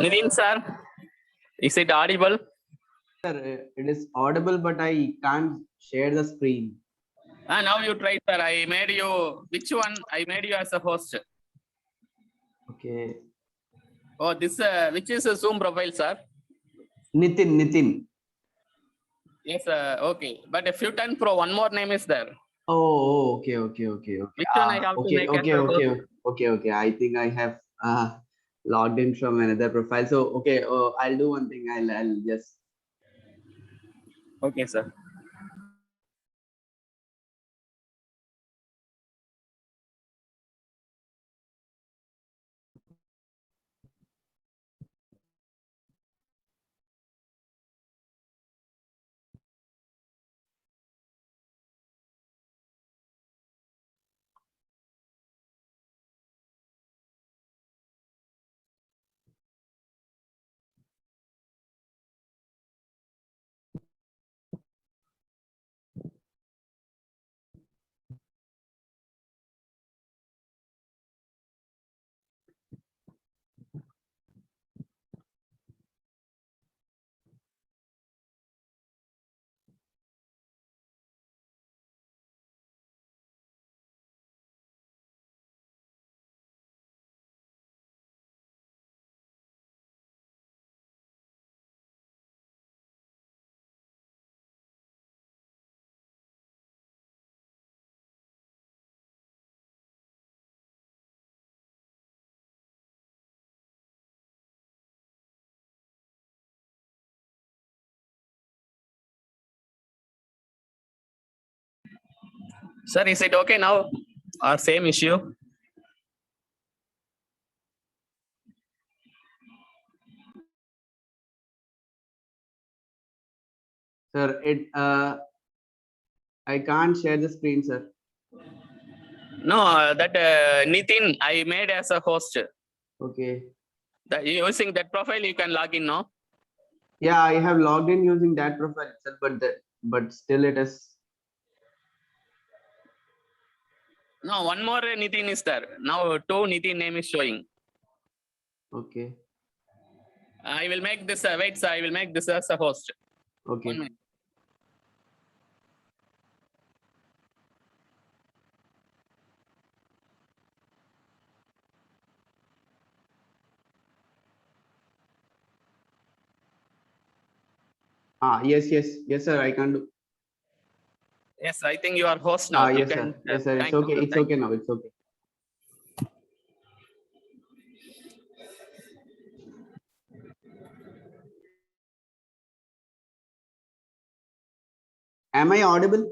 Nidin sir, is it audible? Sir, it is audible, but I can't share the screen. Now you try, sir. I made you. Which one? I made you as a host. Okay. Oh, this. Which is a Zoom profile, sir? Nitin. Yes. Okay. But if you turn pro, one more name is there. Oh, okay. Which one I have to make as a host? Okay. I think I have logged in from another profile. So okay, I'll do one thing. I'll just. Okay, sir. Sir, is it okay now? Or same issue? Sir, I can't share the screen, sir. No, that Nitin I made as a host. Okay. Using that profile, you can log in now. Yeah, I have logged in using that profile itself, but still it is. No, one more Nitin is there. Now two Nitin name is showing. Okay. I will make this. Wait, sir. I will make this as a host. Okay. 1 minute. Yes, sir. I can do. Yes, I think you are host now. You Yes, can, sir. Yes, sir. It's thank you, okay. sir. It's Thank okay now. It's okay. Am I audible?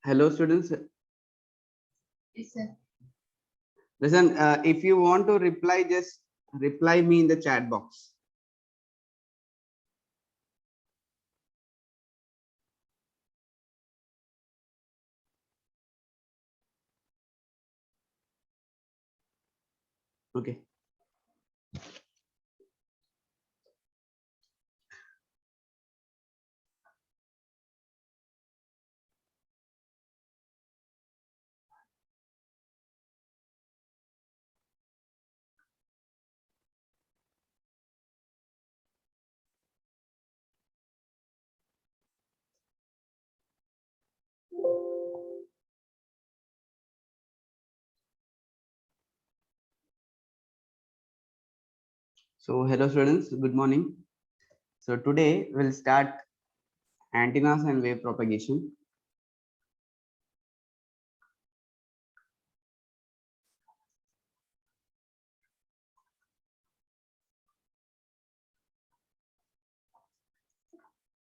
Hello, students. Yes, sir. Listen, if you want to reply, just reply me in the chat box. Okay. So, hello, students. Good morning. So, today we'll start antennas and wave propagation.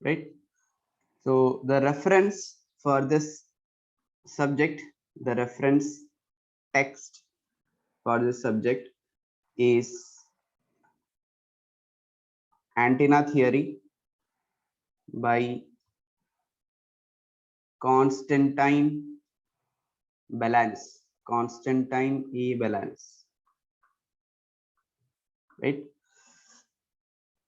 Right. So, the reference for this subject, the reference text for this subject is Antenna Theory by Constantine Balance. Constantine E. Balance. Right.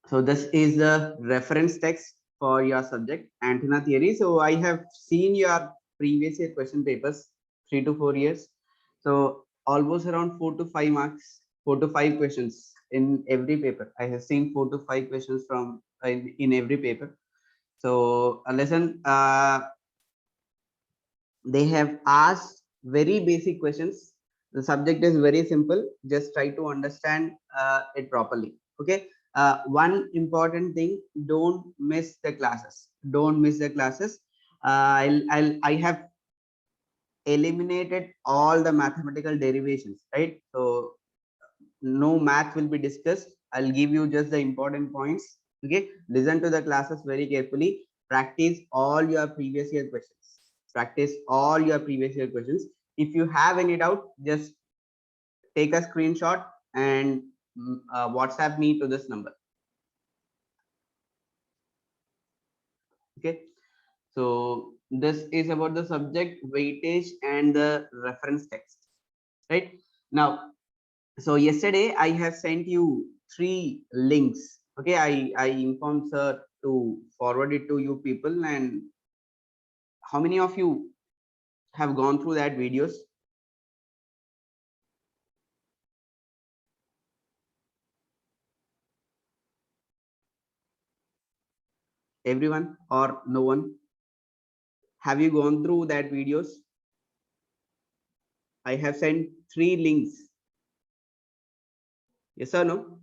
So this is the reference text for your subject, antenna theory. So I have seen your previous year question papers, 3 to 4 years. So almost around 4 to 5 marks, 4 to 5 questions in every paper. I have seen 4 to 5 questions from in every paper. So a lesson, they have asked very basic questions. The subject is very simple. Just try to understand it properly. Okay. One important thing: don't miss the classes. Don't miss the classes. I have eliminated all the mathematical derivations, right? So no math will be discussed. I'll give you just the important points. Okay, listen to the classes very carefully. Practice all your previous year questions. Practice all your previous year questions. If you have any doubt, just take a screenshot and WhatsApp me to this number. Okay, so this is about the subject weightage and the reference text, right? Now, so yesterday I have sent you 3 links. Okay, I informed sir to forward it to you people. And how many of you have gone through that videos? Everyone or no one? Have you gone through that videos? I have sent 3 links. Yes or no?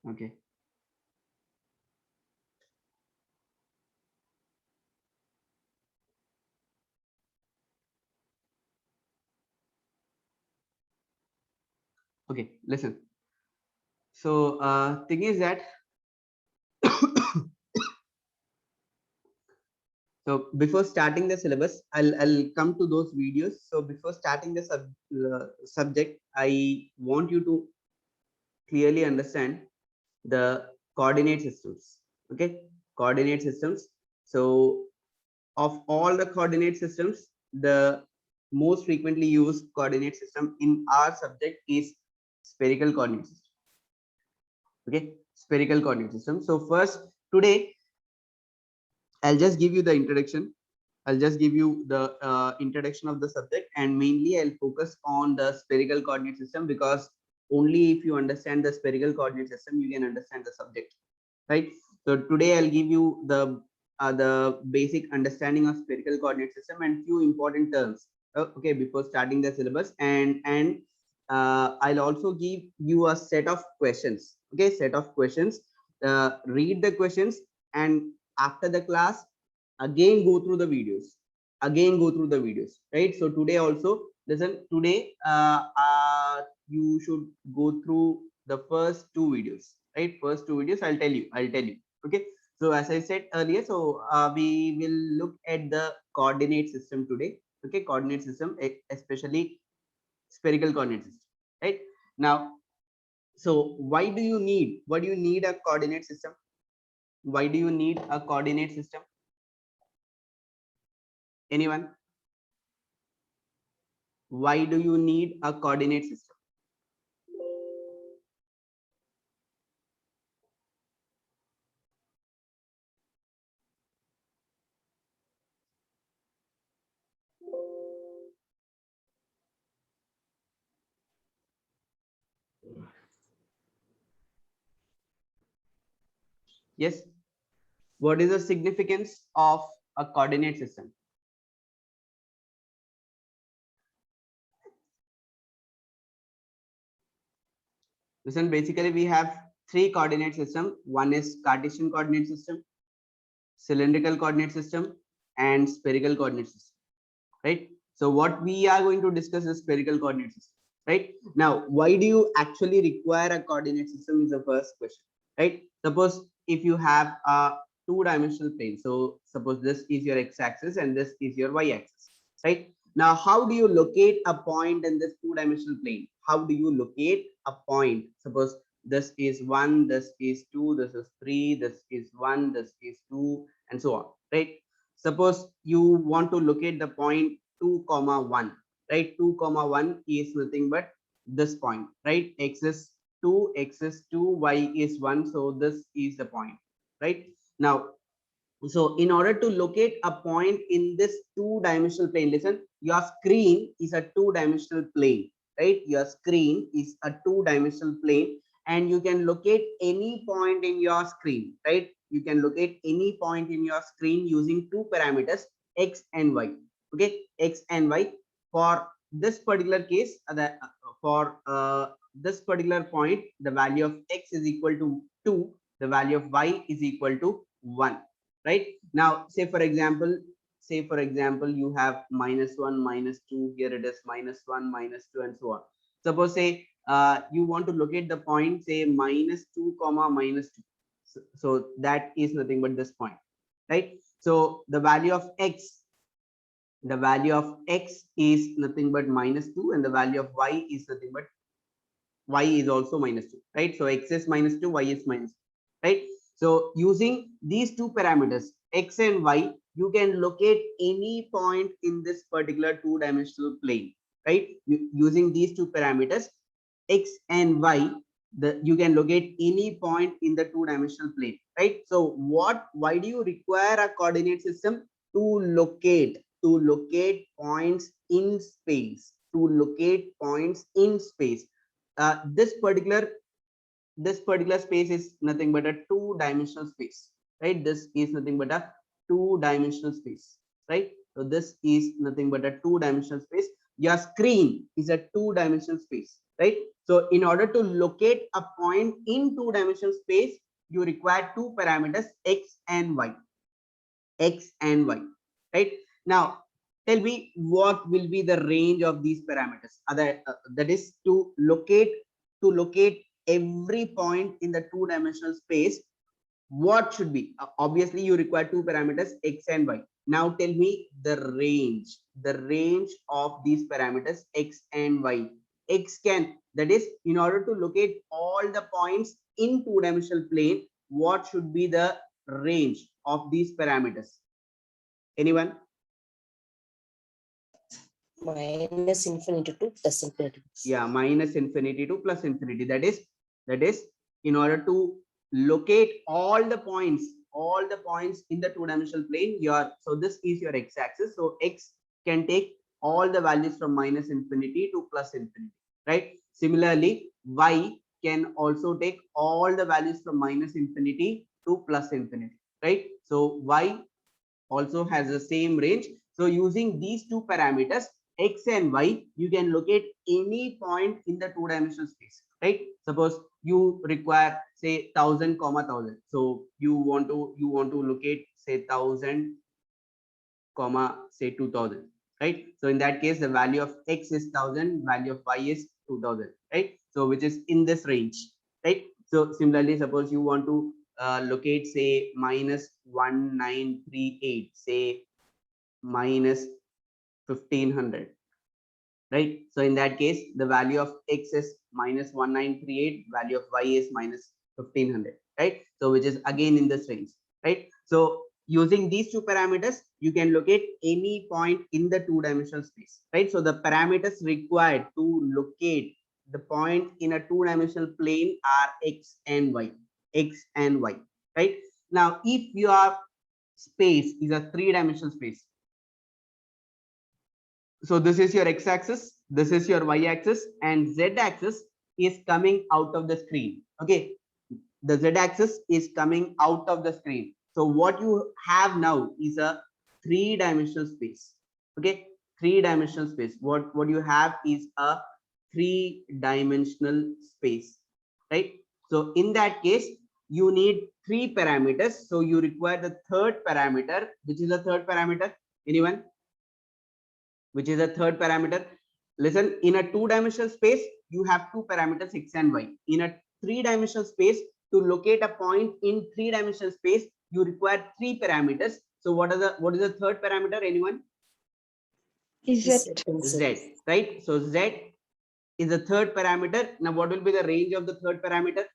Okay. Okay, listen. So thing is that so before starting the syllabus, I'll come to those videos. So before starting the subject, I want you to clearly understand the coordinate systems. Okay, coordinate systems. So of all the coordinate systems, the most frequently used coordinate system in our subject is spherical coordinate system. Okay, spherical coordinate system. So first, today I'll just give you the introduction. I'll just give you the introduction of the subject, and mainly I'll focus on the spherical coordinate system, because only if you understand the spherical coordinate system, you can understand the subject, right? So today I'll give you the basic understanding of spherical coordinate system and few important terms. Okay, before starting the syllabus, and I'll also give you a set of questions. Okay, set of questions. Read the questions, and after the class, again go through the videos. Again go through the videos, right? So today also, listen. Today, you should go through the first 2 videos, right? First 2 videos, I'll tell you. Okay, so as I said earlier, so we will look at the coordinate system today. Okay, coordinate system, especially spherical coordinate system, right? Now, so what do you need a coordinate system? Why do you need a coordinate system? Anyone? Why do you need a coordinate system? Yes, what is the significance of a coordinate system? Listen, basically we have 3 coordinate system. One is Cartesian coordinate system, cylindrical coordinate system, and spherical coordinate system, right? So what we are going to discuss is spherical coordinate system, right? Now, why do you actually require a coordinate system is the first question, right? Suppose if you have a 2-dimensional plane, so suppose this is your x-axis and this is your y-axis, right? Now, how do you locate a point in this 2-dimensional plane? How do you locate a point? Suppose this is 1, this is 2, this is 3, this is 1, this is 2, and so on, right? Suppose you want to locate the point 2 comma 1, right? 2 comma 1 is nothing but this point, right? X is 2, x is 2, y is 1. So this is the point, right? Now, so in order to locate a point in this two-dimensional plane, listen, your screen is a two-dimensional plane, right? Your screen is a two-dimensional plane, and you can locate any point in your screen, right? You can locate any point in your screen using two parameters, x and y. Okay, x and y. For this particular case, for this particular point, the value of x is equal to 2, the value of y is equal to 1, right? Now, say for example, you have -1, -2, here it is -1, -2, and so on. Suppose say you want to locate the point, say -2 comma -2. So that is nothing but this point, right? So the value of x is nothing but -2, and the value of y is nothing but y is also -2, right? So x is -2, y is -2, right? So using these two parameters, x and y, you can locate any point in this particular two-dimensional plane, right? Using these two parameters, x and y, you can locate any point in the two-dimensional plane, right? So why do you require a coordinate system? To locate points in space, this particular space is nothing but a two-dimensional space, right? This is nothing but a two-dimensional space, right? So this is nothing but a two-dimensional space. Your screen is a two-dimensional space, right? So in order to locate a point in two-dimensional space, you require two parameters, x and y, right? Now tell me what will be the range of these parameters. That is to locate every point in the two-dimensional space. What should be? Obviously you require two parameters, x and y. Now tell me the range of these parameters, x and y. That is, in order to locate all the points in two-dimensional plane, what should be the range of these parameters? Anyone? -infinity to +infinity. Yeah, -infinity to +infinity. That is in order to locate all the points in the two-dimensional plane. So this is your x-axis. So x can take all the values from -infinity to +infinity, right? Similarly, y can also take all the values from -infinity to +infinity, right? So y also has the same range. So using these two parameters, x and y, you can locate any point in the two-dimensional space, right? Suppose you require say 1000 comma 1000. So you want to locate say 1000 comma say 2000, right? So in that case, the value of x is 1000, value of y is 2000, right? So which is in this range, right? So similarly, suppose you want to locate say -1938, say -1500, right? So in that case, the value of x is -1938, value of y is -1500, right? So which is again in this range, right? So using these two parameters, you can locate any point in the two-dimensional space, right? So the parameters required to locate the point in a two-dimensional plane are x and y, right? Now, if your space is a three-dimensional space, so this is your x-axis, this is your y-axis, and z-axis is coming out of the screen. Okay, the z-axis is coming out of the screen. So what you have now is a three-dimensional space. Okay, three-dimensional space. What you have is a three-dimensional space, right? So in that case, you need three parameters. So you require the third parameter. Which is the third parameter? Anyone? Which is a third parameter? Listen, in a two-dimensional space, you have two parameters, x and y. In a three-dimensional space, to locate a point in three-dimensional space, you require three parameters. So what is the third parameter? Anyone? Z. Z, right? So Z is the third parameter. Now what will be the range of the third parameter?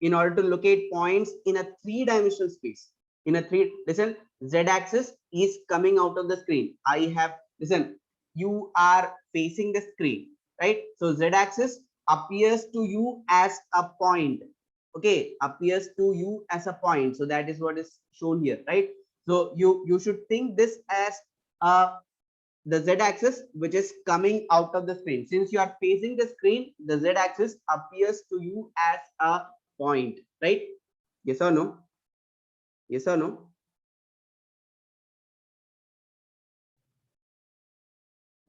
In order to locate points in a three-dimensional space, listen, z-axis is coming out of the screen. Listen, you are facing the screen, right? So z-axis appears to you as a point. Okay, appears to you as a point. So that is what is shown here, right? So you should think this as the z-axis which is coming out of the screen. Since you are facing the screen, the z-axis appears to you as a point, right? Yes or no? Yes or no?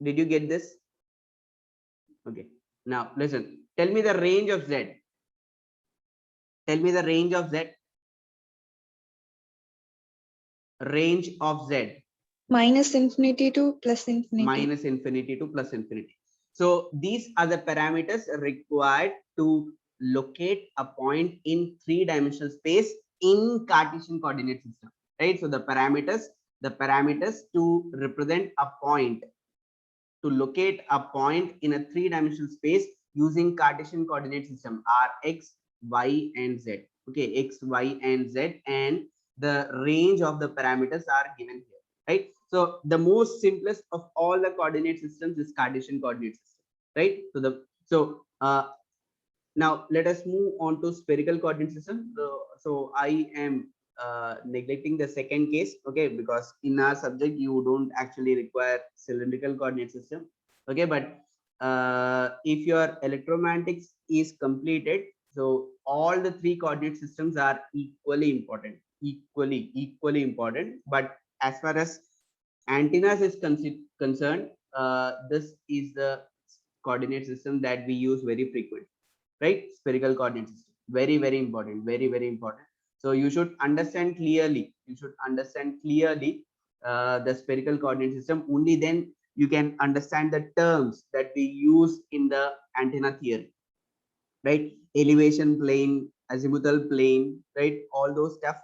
Did you get this? Okay. Now listen. Tell me the range of z. Tell me the range of z. Range of z. Minus infinity to plus infinity. Minus infinity to plus infinity. So these are the parameters required to locate a point in three-dimensional space in Cartesian coordinate system, right? So the parameters to represent a point, to locate a point in a three-dimensional space using Cartesian coordinate system are x, y, and z. Okay, x, y, and z, and the range of the parameters are given here, right? So the most simplest of all the coordinate systems is Cartesian coordinate system, right? Now let us move on to spherical coordinate system. So I am neglecting the second case, okay, because in our subject you don't actually require cylindrical coordinate system, okay, but if your electromagnetics is completed, so all the three coordinate systems are equally important, equally important. But as far as antennas is concerned, this is the coordinate system that we use very frequently, right? Spherical coordinate system, very important, very important. So you should understand clearly, the spherical coordinate system. Only then you can understand the terms that we use in the antenna theory, right? Elevation plane, azimuthal plane, right? All those stuff.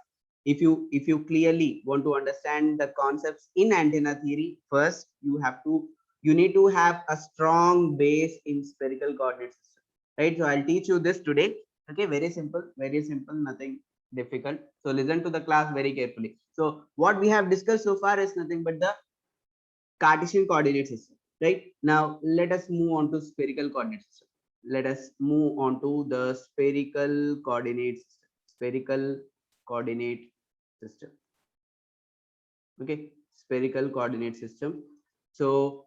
If you clearly want to understand the concepts in antenna theory, first you need to have a strong base in spherical coordinate system, right? So I'll teach you this today. Okay, very simple, nothing difficult. So listen to the class very carefully. So what we have discussed so far is nothing but the Cartesian coordinate system, right? Now let us move on to spherical coordinate system. Let us move on to the spherical coordinate system. Spherical coordinate system. Okay, spherical coordinate system. So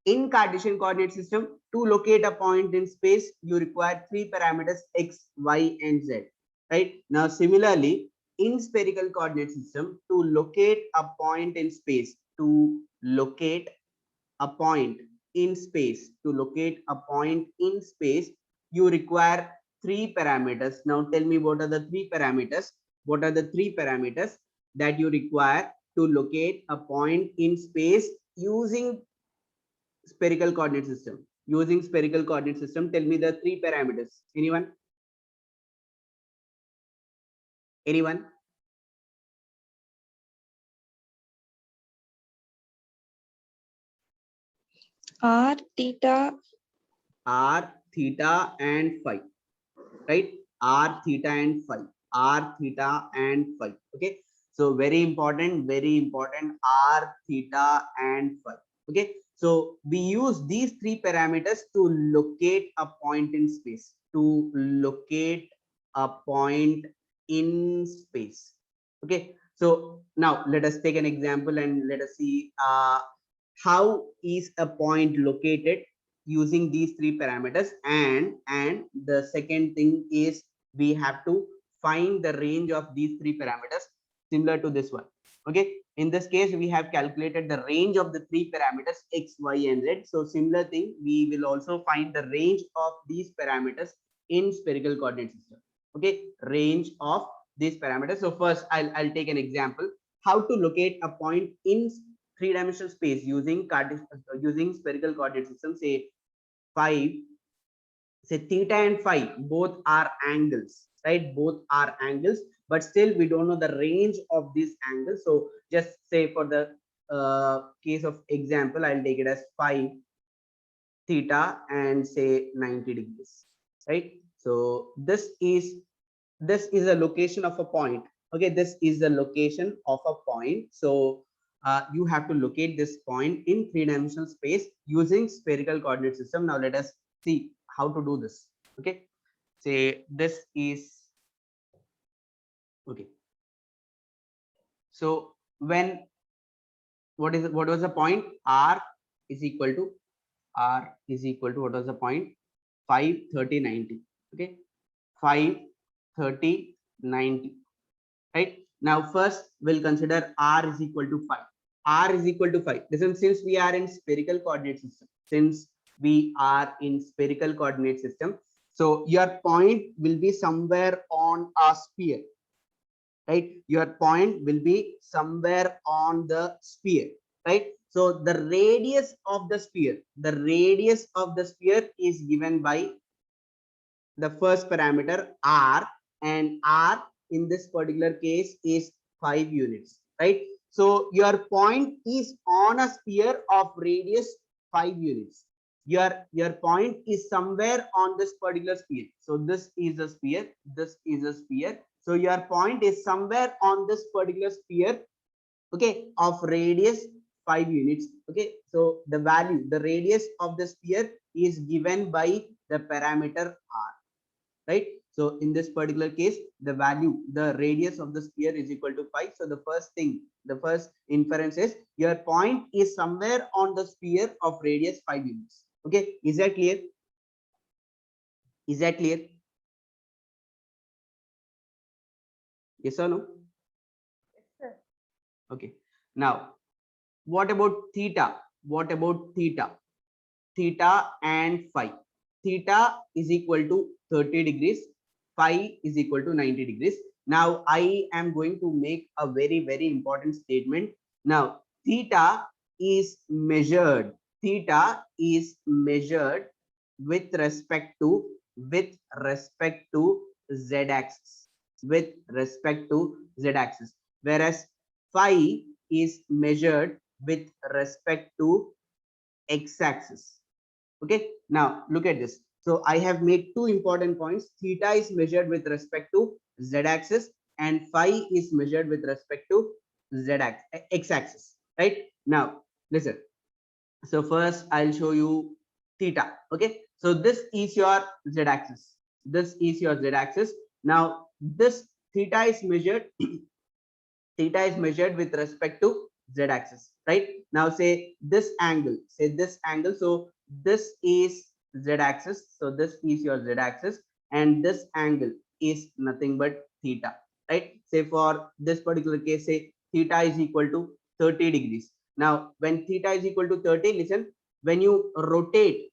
in Cartesian coordinate system, to locate a point in space, you require three parameters x, y, and z. Right? Now, similarly, in spherical coordinate system, to locate a point in space, you require three parameters. Now, tell me what are the three parameters? What are the three parameters that you require to locate a point in space using spherical coordinate system? Tell me the three parameters. Anyone? R, theta, and phi, right? R, theta, and phi. Okay, so very important, R, theta, and phi. Okay, so we use these three parameters to locate a point in space. Okay, so now let us take an example and let us see how is a point located using these three parameters. And the second thing is we have to find the range of these three parameters similar to this one. Okay, in this case we have calculated the range of the three parameters x, y, and z. So similar thing, we will also find the range of these parameters in spherical coordinate system. Okay, range of these parameters. So first I'll take an example how to locate a point in three-dimensional space using spherical coordinate system. Say theta and phi both are angles, right? Both are angles, but still we don't know the range of these angles. So just say for the case of example, I'll take it as phi theta and say 90 degrees, right? So this is a location of a point. Okay, this is the location of a point. So you have to locate this point in three-dimensional space using spherical coordinate system. Now let us see how to do this. Okay, say this is okay. So when what was the point? R is equal to what was the point? 5, 30, 90. Okay, 5, 30, 90. Right now, first we'll consider R is equal to 5. R is equal to 5. Listen, since we are in spherical coordinate system, so your point will be somewhere on a sphere, right? Your point will be somewhere on the sphere, right? So the radius of the sphere is given by the first parameter R, and R in this particular case is 5 units, right? So your point is on a sphere of radius 5 units. Your point is somewhere on this particular sphere. So this is a sphere, this is a sphere. So your point is somewhere on this particular sphere, okay, of radius 5 units. Okay, so the radius of the sphere is given by the parameter R, right? So in this particular case, the radius of the sphere is equal to 5. So the first inference is your point is somewhere on the sphere of radius 5 units. Okay, is that clear? Is that clear? Yes or no? Yes, sir. Okay. Now, what about theta? Theta and phi. Theta is equal to 30 degrees. Phi is equal to 90 degrees. Now, I am going to make a very, very important statement. Now, theta is measured with respect to z-axis. Whereas phi is measured with respect to x-axis. Okay, now look at this. So I have made two important points. Theta is measured with respect to z-axis and phi is measured with respect to x-axis. Right now, listen. So first I'll show you theta. Okay, so this is your z-axis. Now this theta is measured with respect to z-axis, right? Now say this angle. So this is z-axis. So this is your z-axis, and this angle is nothing but theta, right? Say for this particular case, say theta is equal to 30 degrees. Now when theta is equal to 30, listen, when you rotate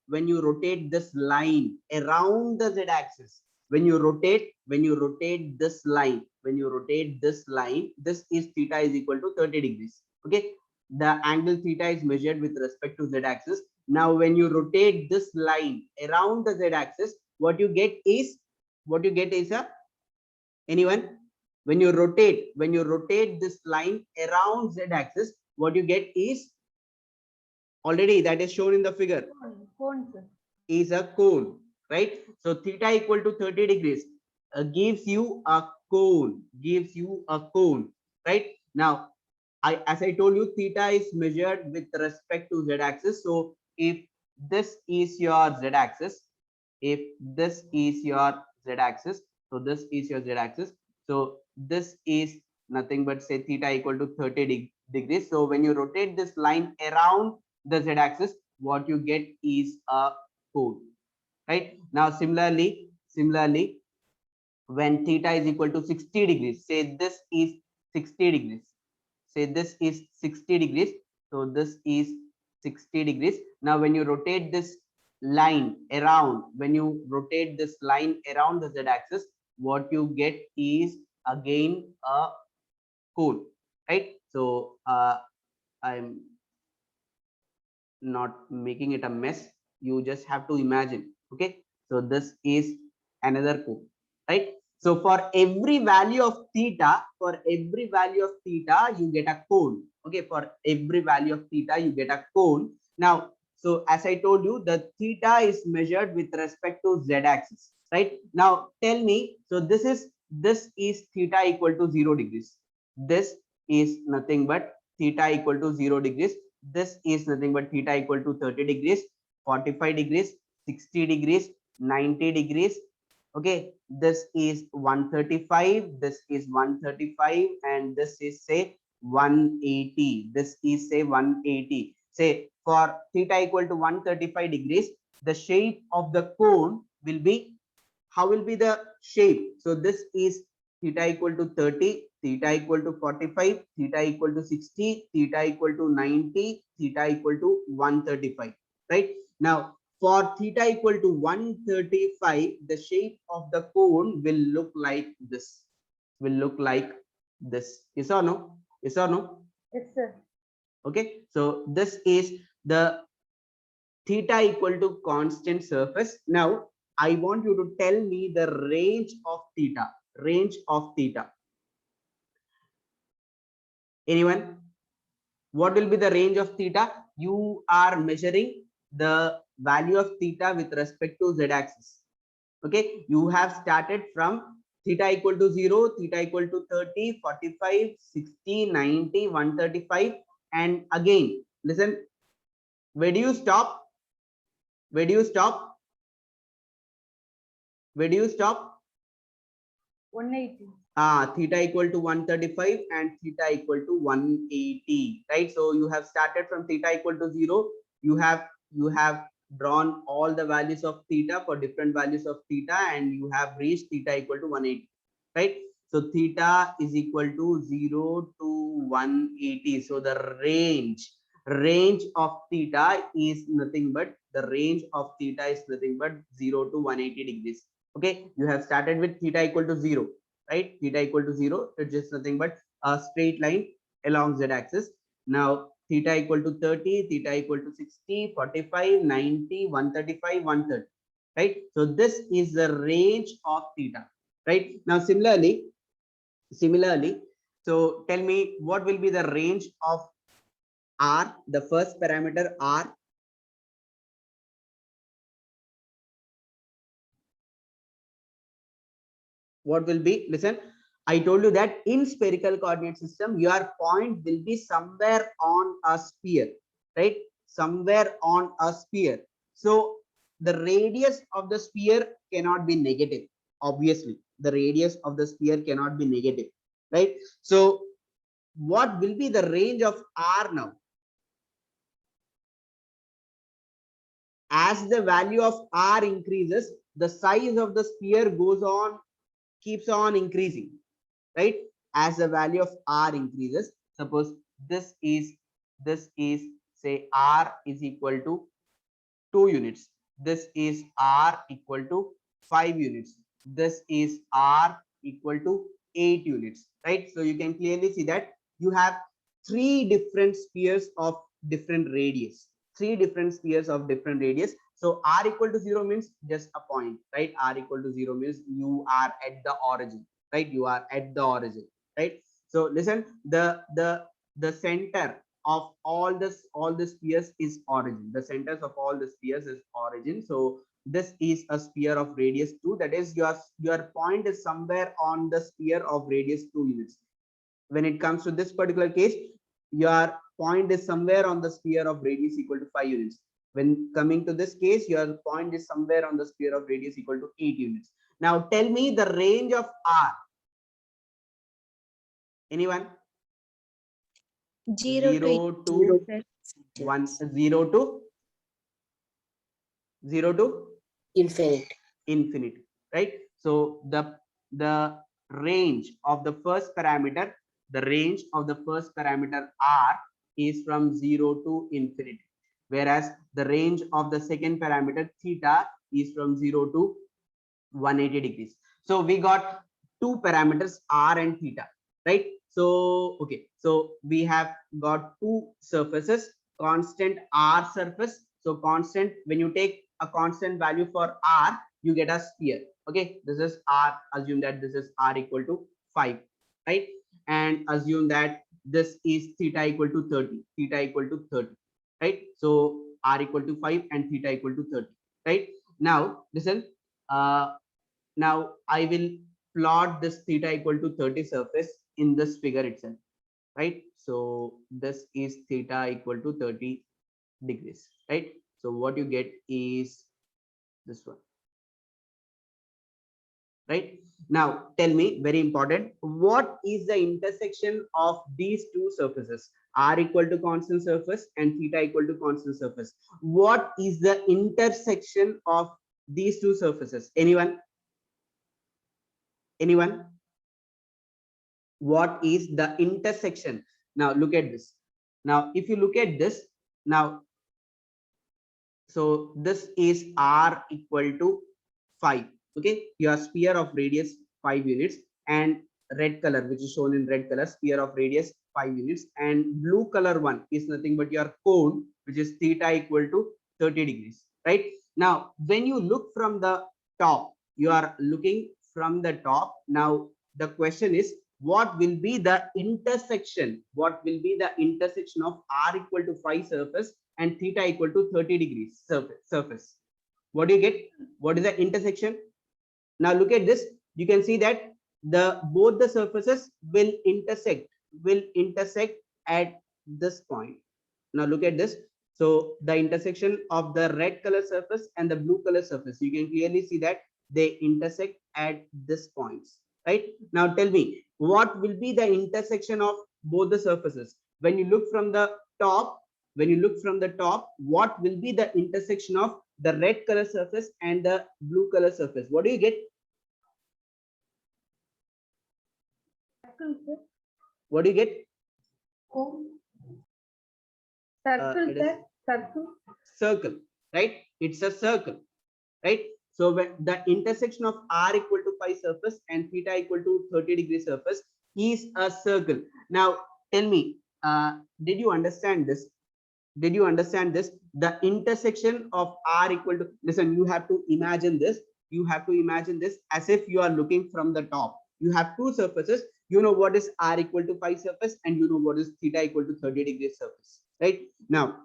this line around the z-axis, when you rotate this line, this is theta is equal to 30 degrees. Okay, the angle theta is measured with respect to z-axis. Now when you rotate this line around the z-axis, what you get is anyone? When you rotate this line around z-axis, what you get is already that is shown in the figure. Cone, sir. Is a cone, right? So theta equal to 30 degrees gives you a cone, right? Now, as I told you, theta is measured with respect to z-axis. So if this is your z-axis, so this is your z-axis. So this is nothing but say theta equal to 30 degrees. So when you rotate this line around the z-axis, what you get is a cone, right? Now similarly, when theta is equal to 60 degrees, say this is 60 degrees, so this is 60 degrees. Now when you rotate this line around, the z-axis, what you get is again a cone, right? So I'm not making it a mess, you just have to imagine. Okay, so this is another cone, right? So for every value of theta, you get a cone. Okay, for every value of theta you get a cone. Now, so as I told you, the theta is measured with respect to z-axis, right? Now tell me, so this is theta equal to 0 degrees. This is nothing but theta equal to 0 degrees. This is nothing but theta equal to 30 degrees, 45 degrees, 60 degrees, 90 degrees. Okay, this is 135, this is 135, and this is say 180. This is say 180. Say for theta equal to 135 degrees, the shape of the cone will be, how will be the shape? So this is theta equal to 30, theta equal to 45, theta equal to 60, theta equal to 90, theta equal to 135, right? Now, for theta equal to 135, the shape of the cone will look like this. Will look like this. Yes or no? Yes or no? Yes, sir. Okay. So this is the theta equal to constant surface. Now, I want you to tell me the range of theta. Range of theta. Anyone? What will be the range of theta? You are measuring the value of theta with respect to z-axis. Okay, you have started from theta equal to 0, theta equal to 30, 45, 60, 90, 135, and again, listen, where do you stop? Where do you stop? Where do you stop? 180. Theta equal to 135 and theta equal to 180, right? So you have started from theta equal to 0. You have drawn all the values of theta for different values of theta, and you have reached theta equal to 180, right? So theta is equal to 0 to 180. So the range of theta is nothing but, the range of theta is nothing but 0 to 180 degrees. Okay, you have started with theta equal to 0, right? Theta equal to 0, it's just nothing but a straight line along z-axis. Now theta equal to 30, theta equal to 60, 45, 90, 135, 130, right? So this is the range of theta, right? Now similarly, so tell me what will be the range of r, the first parameter r. What will be, listen, I told you that in spherical coordinate system, your point will be somewhere on a sphere, right? Somewhere on a sphere. So the radius of the sphere cannot be negative. Obviously, the radius of the sphere cannot be negative, right? So what will be the range of r now? As the value of r increases, the size of the sphere keeps on increasing, right? As the value of r increases, suppose this is say r is equal to 2 units, this is r equal to 5 units, this is r equal to 8 units, right? So you can clearly see that you have three different spheres of different radius, so r equal to 0 means just a point, right? R equal to 0 means you are at the origin, right? You are at the origin, right? So listen, the center of all the spheres is origin. The centers of all the spheres is origin. So this is a sphere of radius 2, that is your point is somewhere on the sphere of radius 2 units. When it comes to this particular case, your point is somewhere on the sphere of radius equal to 5 units. When coming to this case, your point is somewhere on the sphere of radius equal to 8 units. Now tell me the range of r. Anyone? 0 to 0 to 1, 0 to Infinite. infinity, right? So the range of the first parameter, r is from 0 to infinity, whereas the range of the second parameter theta is from 0 to 180 degrees. So we got two parameters r and theta, right? So okay, so we have got two surfaces, constant r surface. So constant, when you take a constant value for r, you get a sphere. Okay, this is r, assume that this is r equal to 5, right? And assume that this is theta equal to 30, right? So r equal to 5 and theta equal to 30, right? Now listen, now I will plot this theta equal to 30 surface in this figure itself, right? So this is theta equal to 30 degrees, right? So what you get is this one. Right? Now tell me, very important, what is the intersection of these two surfaces? R equal to constant surface and theta equal to constant surface. What is the intersection of these two surfaces? Anyone? Anyone? What is the intersection? Now look at this. Now if you look at this, now so this is R equal to 5. Okay, your sphere of radius 5 units, and red color, which is shown in red color, sphere of radius 5 units, and blue color one is nothing but your cone, which is theta equal to 30 degrees. Right? Now when you look from the top, you are looking from the top. Now the question is, what will be the intersection? What will be the intersection of R equal to 5 surface and theta equal to 30 degrees surface? What do you get? What is the intersection? Now look at this. You can see that both the surfaces will intersect at this point. Now look at this. So the intersection of the red color surface and the blue color surface, you can clearly see that they intersect at this points. Right? Now tell me, what will be the intersection of both the surfaces? When you look from the top, what will be the intersection of the red color surface and the blue color surface? What do you get? Circle, sir. What do you get? Circle, it is sir. Circle. circle, right? It's a circle, right? So when the intersection of R equal to 5 surface and theta equal to 30 degree surface is a circle. Now tell me, did you understand this? Did you understand this? The intersection of R equal to, listen, you have to imagine this. You have to imagine this as if you are looking from the top. You have two surfaces. You know what is R equal to 5 surface and you know what is theta equal to 30 degree surface, right? Now,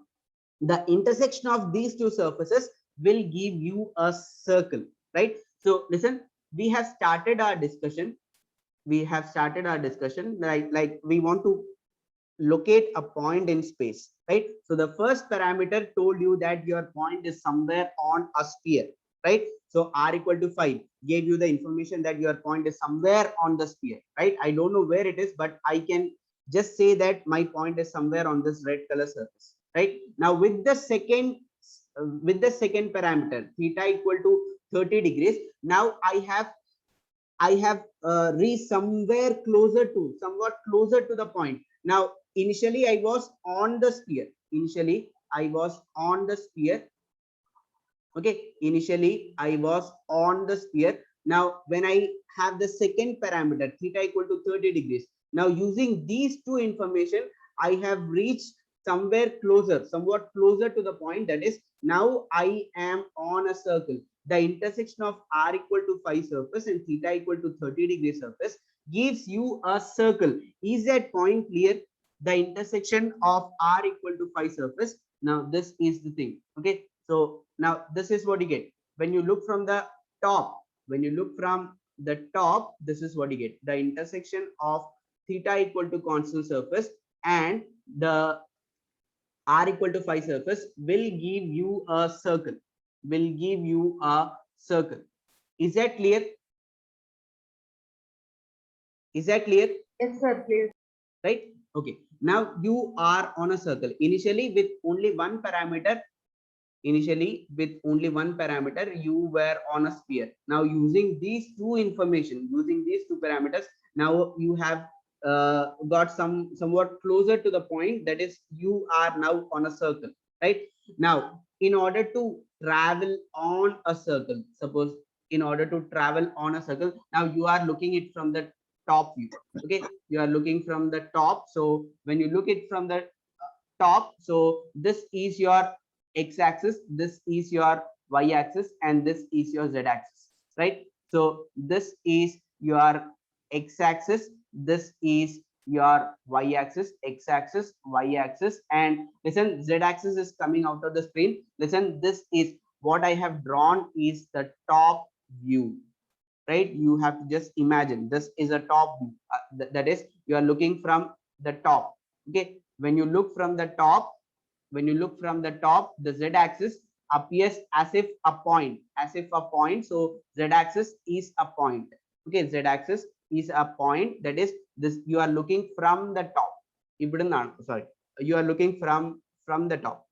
the intersection of these two surfaces will give you a circle, right? So listen, we have started our discussion. Like we want to locate a point in space, right? So the first parameter told you that your point is somewhere on a sphere, right? So R equal to 5 gave you the information that your point is somewhere on the sphere, right? I don't know where it is, but I can just say that my point is somewhere on this red color surface, right? Now with the second parameter, theta equal to 30 degrees, now I have reached somewhat closer to the point. Now initially I was on the sphere. Okay, initially I was on the sphere. Now when I have the second parameter, theta equal to 30 degrees, now using these two information, I have reached somewhat closer to the point. That is, now I am on a circle. The intersection of R equal to 5 surface and theta equal to 30 degree surface gives you a circle. Is that point clear? The intersection of R equal to 5 surface. Now this is the thing. Okay, so now this is what you get when you look from the top. This is what you get: the intersection of theta equal to constant surface and the R equal to 5 surface will give you a circle. Is that clear? Is that clear? Yes, sir, please. Right? Okay. Now you are on a circle. Initially with only one parameter, you were on a sphere. Now using these two parameters, now you have got somewhat closer to the point. That is, you are now on a circle, right? Now in order to travel on a circle, now you are looking it from the top view. Okay, you are looking from the top. So when you look it from the top, so this is your x-axis, this is your y-axis, and this is your z-axis, right? So this is your x-axis, this is your y-axis, x-axis, y-axis, and listen, z-axis is coming out of the screen. Listen, this is what I have drawn is the top view, right? You have to just imagine this is a top view. That is, you are looking from the top. Okay, when you look from the top, the z-axis appears as if a point, so z-axis is a point. Okay, z-axis is a point, that is this, you are looking from the top. Sorry, you are looking from the top.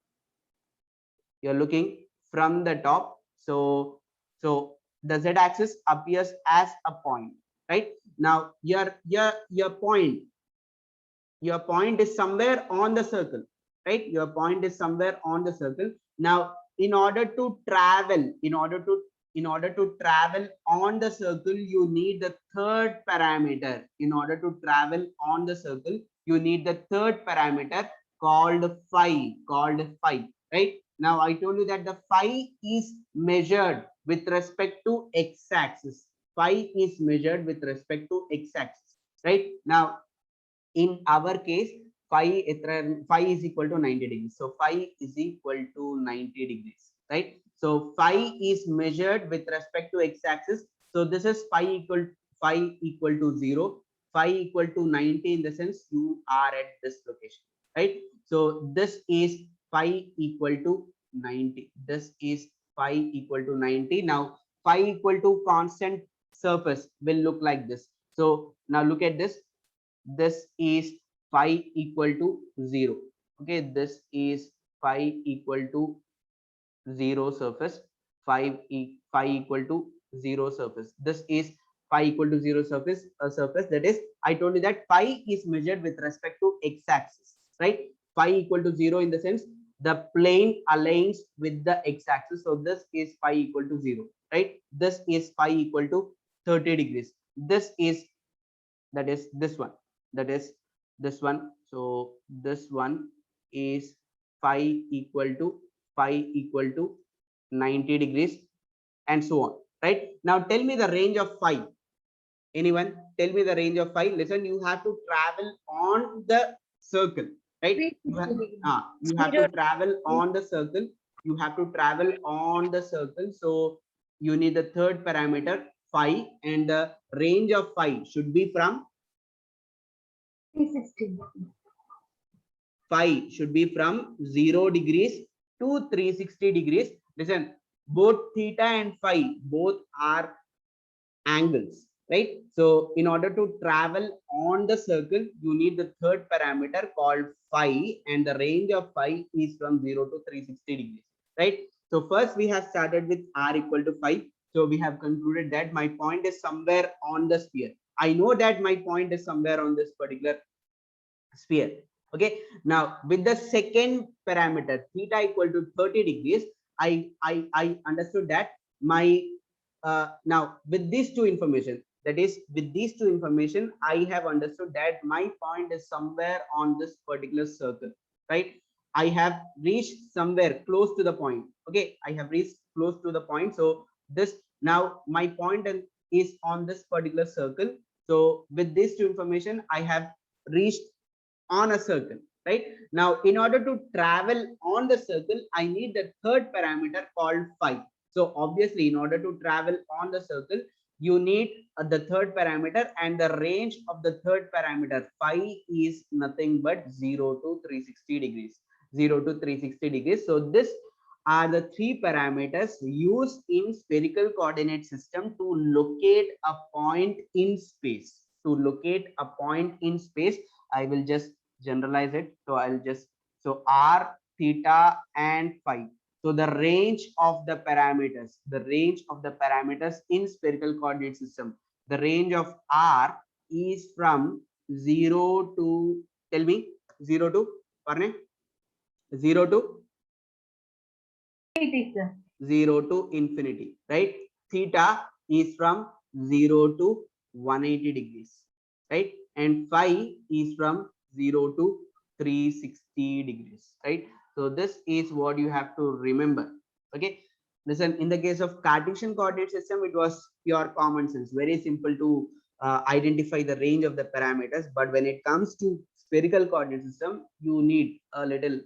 You're looking from the top. So the z-axis appears as a point, right? Now your point is somewhere on the circle, right? Your point is somewhere on the circle. Now in order to travel on the circle, you need the third parameter. In order to travel on the circle, you need the third parameter called phi, right? Now I told you that the phi is measured with respect to x-axis. Phi is measured with respect to x-axis, right? Now in our case, phi is equal to 90 degrees. So phi is equal to 90 degrees, right? So phi is measured with respect to x-axis. So this is phi equal to 0, phi equal to 90, in the sense you are at this location, right? So this is phi equal to 90. This is phi equal to 90. Now phi equal to constant surface will look like this. So now look at this. This is phi equal to 0. Okay, this is phi equal to 0 surface. Phi equal to 0 surface. This is phi equal to 0 surface, a surface, that is, I told you that phi is measured with respect to x-axis, right? Phi equal to 0, in the sense the plane aligns with the x-axis. So this is phi equal to 0, right? This is phi equal to 30 degrees. This is, that is this one, that is this one. So this one is phi equal to 90 degrees, and so on, right? Now tell me the range of phi. Anyone tell me the range of phi? Listen, you have to travel on the circle, right? You have to travel on the circle. You have to travel on the circle. So you need the third parameter phi, and the range of phi should be from 360. phi should be from 0 degrees to 360 degrees. Listen, both theta and phi, both are angles, right? So in order to travel on the circle, you need the third parameter called phi, and the range of phi is from 0 to 360 degrees, right? So first we have started with r equal to phi. So we have concluded that my point is somewhere on the sphere. I know that my point is somewhere on this particular sphere. Okay, now with the second parameter theta equal to 30 degrees, I understood that my now with these two information, that is with these two information, I have understood that my point is somewhere on this particular circle, right? I have reached somewhere close to the point. Okay, I have reached close to the point. So this, now my point is on this particular circle. So with these two information, I have reached on a circle, right? Now in order to travel on the circle, I need the third parameter called phi. So obviously in order to travel on the circle, you need the third parameter, and the range of the third parameter phi is nothing but 0 to 360 degrees. 0 to 360 degrees. So this are the three parameters used in spherical coordinate system to locate a point in space. To locate a point in space, I will just generalize it. So I'll just, so r, theta and phi. So the range of the parameters, in spherical coordinate system, the range of r is from 0 to, tell me, 0 to, Parne? 0 to 0 to infinity, right? Theta is from 0 to 180 degrees, right? And phi is from 0 to 360 degrees, right? So this is what you have to remember. Okay, listen, in the case of Cartesian coordinate system, it was pure common sense, very simple to identify the range of the parameters. But when it comes to spherical coordinate system, you need a little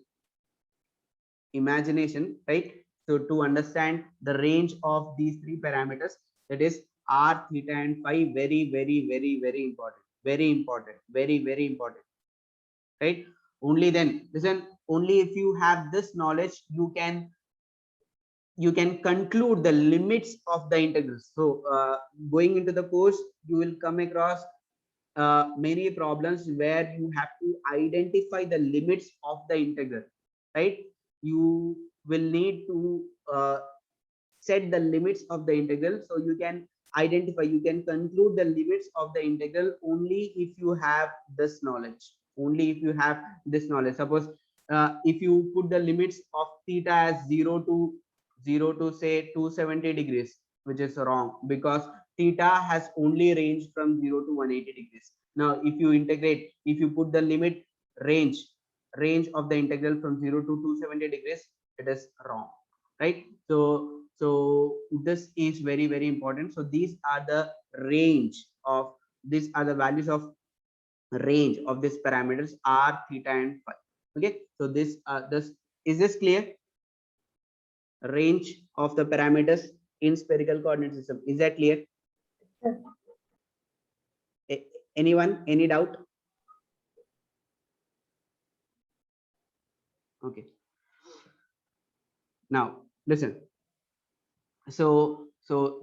imagination, right? So to understand the range of these three parameters, that is r, theta and phi, very, very, very, very important, very important, very, very important, right? Only then, listen, only if you have this knowledge, you can you can conclude the limits of the integrals. So going into the course, you will come across many problems where you have to identify the limits of the integral, right? You will need to set the limits of the integral, so you can identify, you can conclude the limits of the integral only if you have this knowledge. Only if you have this knowledge. Suppose if you put the limits of theta as 0 to say 270 degrees, which is wrong, because theta has only range from 0 to 180 degrees. Now if you integrate, if you put the limit range of the integral from 0 to 270 degrees, it is wrong, right? So this is very, very important. So these are the range of, these are the values of range of these parameters r, theta and phi. Okay, so this is this clear? Range of the parameters in spherical coordinate system, is that clear? Anyone, any doubt? Okay, now listen. So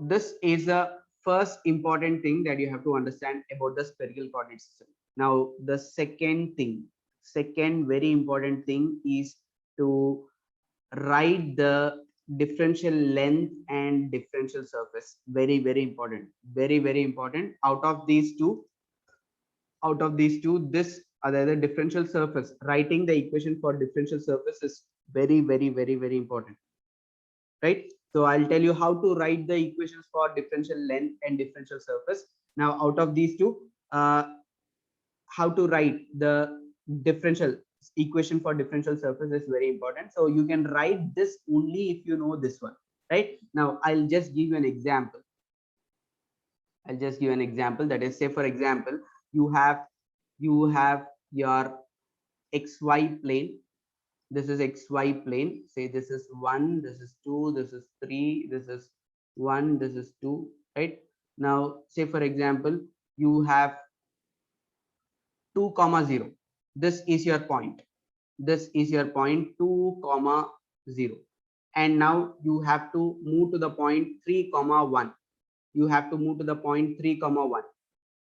this is the first important thing that you have to understand about the spherical coordinate system. Now the second very important thing is to write the differential length and differential surface. Very, very important, very, very important. Out of these two, this other the differential surface, writing the equation for differential surface is very, very, very, very important, right? So I'll tell you how to write the equations for differential length and differential surface. Now out of these two, how to write the differential equation for differential surface is very important. So you can write this only if you know this one, right? Now I'll just give you an example. That is, say for example, you have your xy plane. This is xy plane. Say this is 1, this is 2, this is 3, this is 1, this is 2, right? Now say for example, you have 2, 0. This is your point. 2, 0. And now you have to move to the point 3, 1. You have to move to the point 3, 1,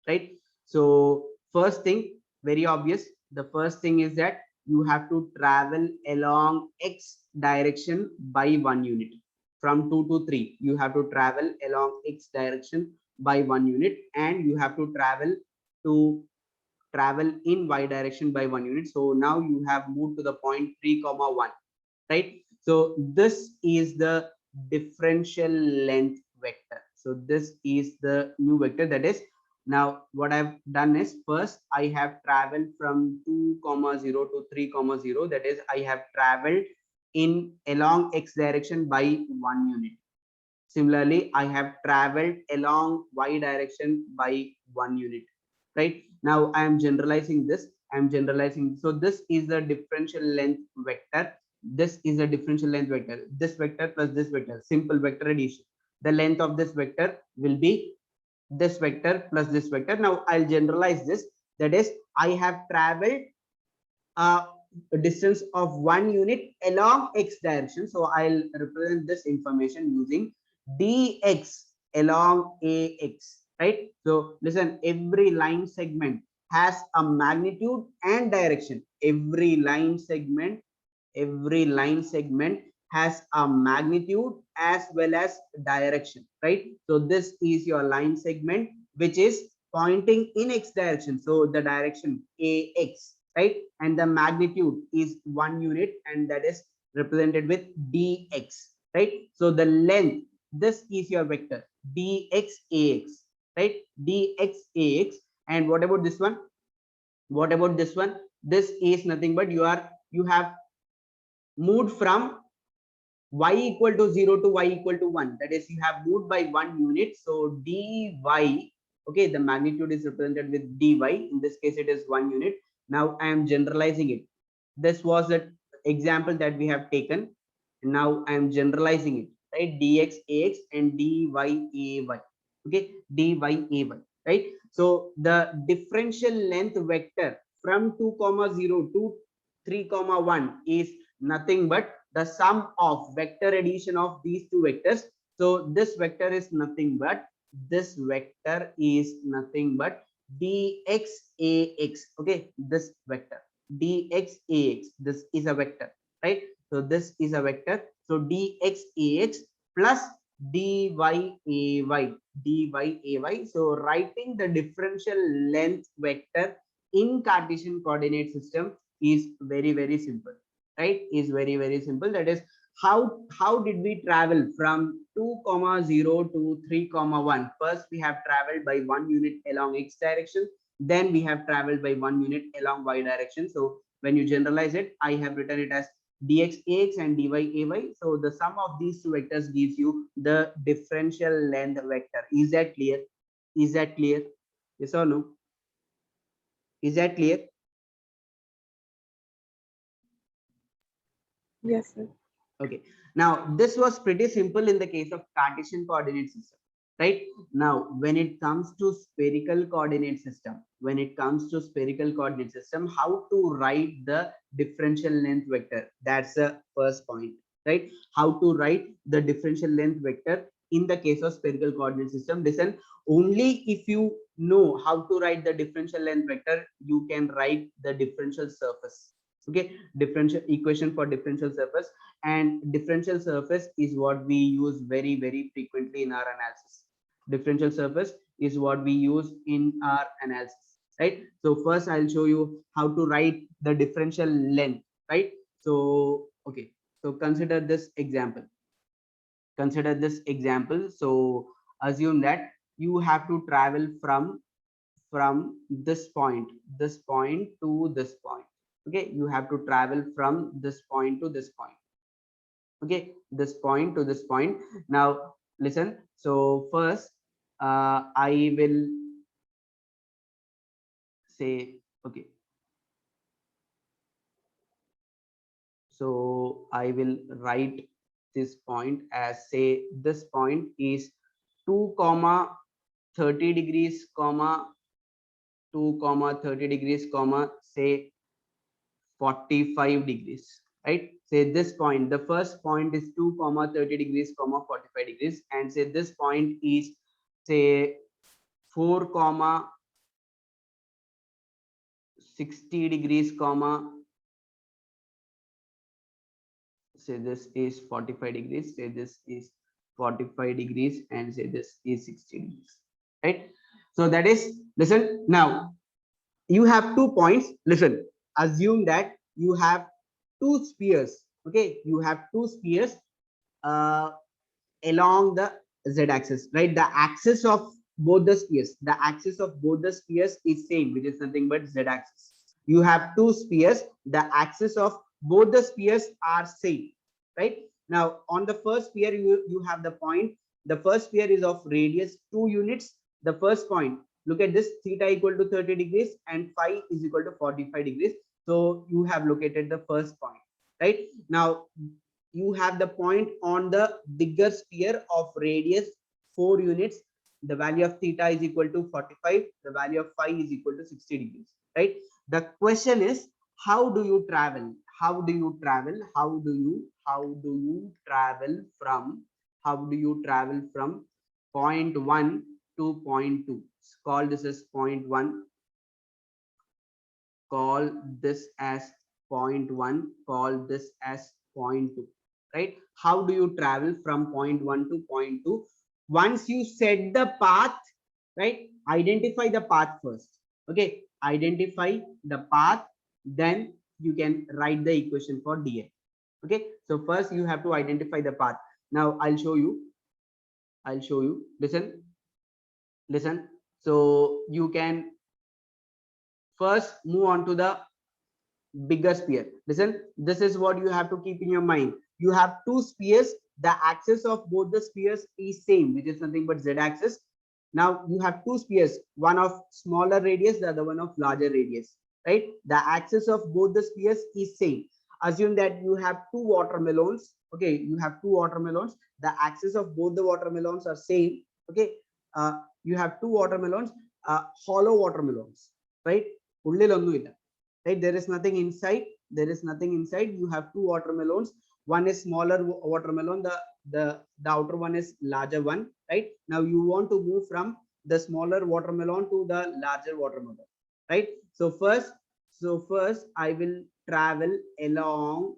right? So first thing, very obvious. The first thing is that you have to travel along x direction by 1 unit. From 2 to 3, you have to travel along x direction by 1 unit, and you have to travel in y direction by 1 unit. So now you have moved to the point 3, 1, right? So this is the differential length vector. So this is the new vector. That is, now what I've done is, first I have traveled from 2, 0 to 3, 0. That is, I have traveled in along x direction by 1 unit. Similarly, I have traveled along y direction by 1 unit, right? Now I am generalizing this. So this is the differential length vector. This is a differential length vector. This vector plus this vector, simple vector addition. The length of this vector will be this vector plus this vector. Now I'll generalize this. That is, I have traveled a distance of 1 unit along x direction. So I'll represent this information using dx along ax, right? So listen, every line segment has a magnitude and direction. Every line segment has a magnitude as well as direction, right? So this is your line segment which is pointing in x direction. So the direction ax, right? And the magnitude is 1 unit, and that is represented with dx, right? So the length, this is your vector dx ax, right? Dx ax. And what about this one? This is nothing but you have moved from y equal to 0 to y equal to 1. That is, you have moved by 1 unit. So dy, okay, the magnitude is represented with dy. In this case, it is 1 unit. Now I am generalizing it. This was the example that we have taken. Now I am generalizing it, right? Dx ax and dy ay. Okay, dy ay, right? So the differential length vector from 2, 0 to 3, 1 is nothing but the sum of vector addition of these two vectors. So this vector is nothing but dxax. Okay, this vector dxax, this is a vector, right? So this is a vector. So dxax plus dyay. So writing the differential length vector in Cartesian coordinate system is very, very simple, right? Is very, very simple. That is how did we travel from 2,0 to 3,1? First we have traveled by 1 unit along x direction, then we have traveled by 1 unit along y direction. So when you generalize it, I have written it as dxax and dyay. So the sum of these two vectors gives you the differential length vector. Is that clear? Is that clear? Yes or no? Is that clear? Yes, sir. Okay. Now this was pretty simple in the case of Cartesian coordinate system, right? Now when it comes to spherical coordinate system, how to write the differential length vector? That's the first point, right? How to write the differential length vector in the case of spherical coordinate system. Listen, only if you know how to write the differential length vector, you can write the differential surface. Okay, differential equation for differential surface. And differential surface is what we use very, very frequently in our analysis. Differential surface is what we use in our analysis, right? So first I'll show you how to write the differential length, right? So okay, so consider this example. So assume that you have to travel from this point to this point. Okay, you have to travel from this point to this point. Okay, this point to this point. Now listen, so first I will say, okay, so I will write this point as, say, this point is 2 comma 30 degrees comma 2 comma 30 degrees comma, say 45 degrees, right? Say this point, the first point is 2 comma 30 degrees comma 45 degrees, and say this point is, say, 4 comma 60 degrees comma, say this is 45 degrees, say this is 45 degrees, and say this is 60 degrees, right? So that is, listen, now you have 2 points. Listen, assume that you have 2 spheres. Okay, you have 2 spheres along the z-axis, right? The axis of both the spheres, is same, which is nothing but z-axis. You have 2 spheres, the axis of both the spheres are same, right? Now on the first sphere, you have the point. The first sphere is of radius 2 units. The first point, look at this, theta equal to 30 degrees and phi is equal to 45 degrees. So you have located the first point, right? Now you have the point on the bigger sphere of radius 4 units. The value of theta is equal to 45. The value of phi is equal to 60 degrees, right? The question is, how do you travel? How do you travel from point 1 to point 2? Call this as point 1. Call this as point 1. Call this as point 2, right? How do you travel from point 1 to point 2? Once you set the path, right? Identify the path first. Okay, identify the path, then you can write the equation for dA. Okay, so first you have to identify the path. Now I'll show you. Listen. So you can first move on to the bigger sphere. Listen, this is what you have to keep in your mind. You have 2 spheres. The axis of both the spheres is same, which is nothing but z-axis. Now you have 2 spheres, one of smaller radius, the other one of larger radius, right? The axis of both the spheres is same. Assume that you have 2 watermelons. Okay, you have 2 watermelons. The axis of both the watermelons are same. Okay, you have 2 watermelons, hollow watermelons, right? Right, there is nothing inside. You have 2 watermelons. one is smaller watermelon, the outer one is larger one, right? Now you want to move from the smaller watermelon to the larger watermelon, right? So first I will travel along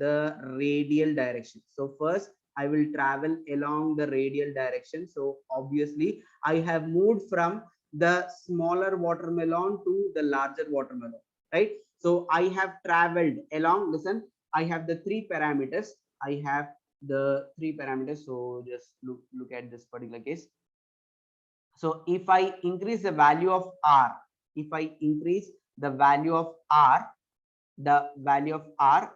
the radial direction. So first I will travel along the radial direction. So obviously I have moved from the smaller watermelon to the larger watermelon, right? So I have traveled along, listen, I have the three parameters. I have the three parameters. So just look at this particular case. So if I increase the value of R, if I increase the value of R, the value of R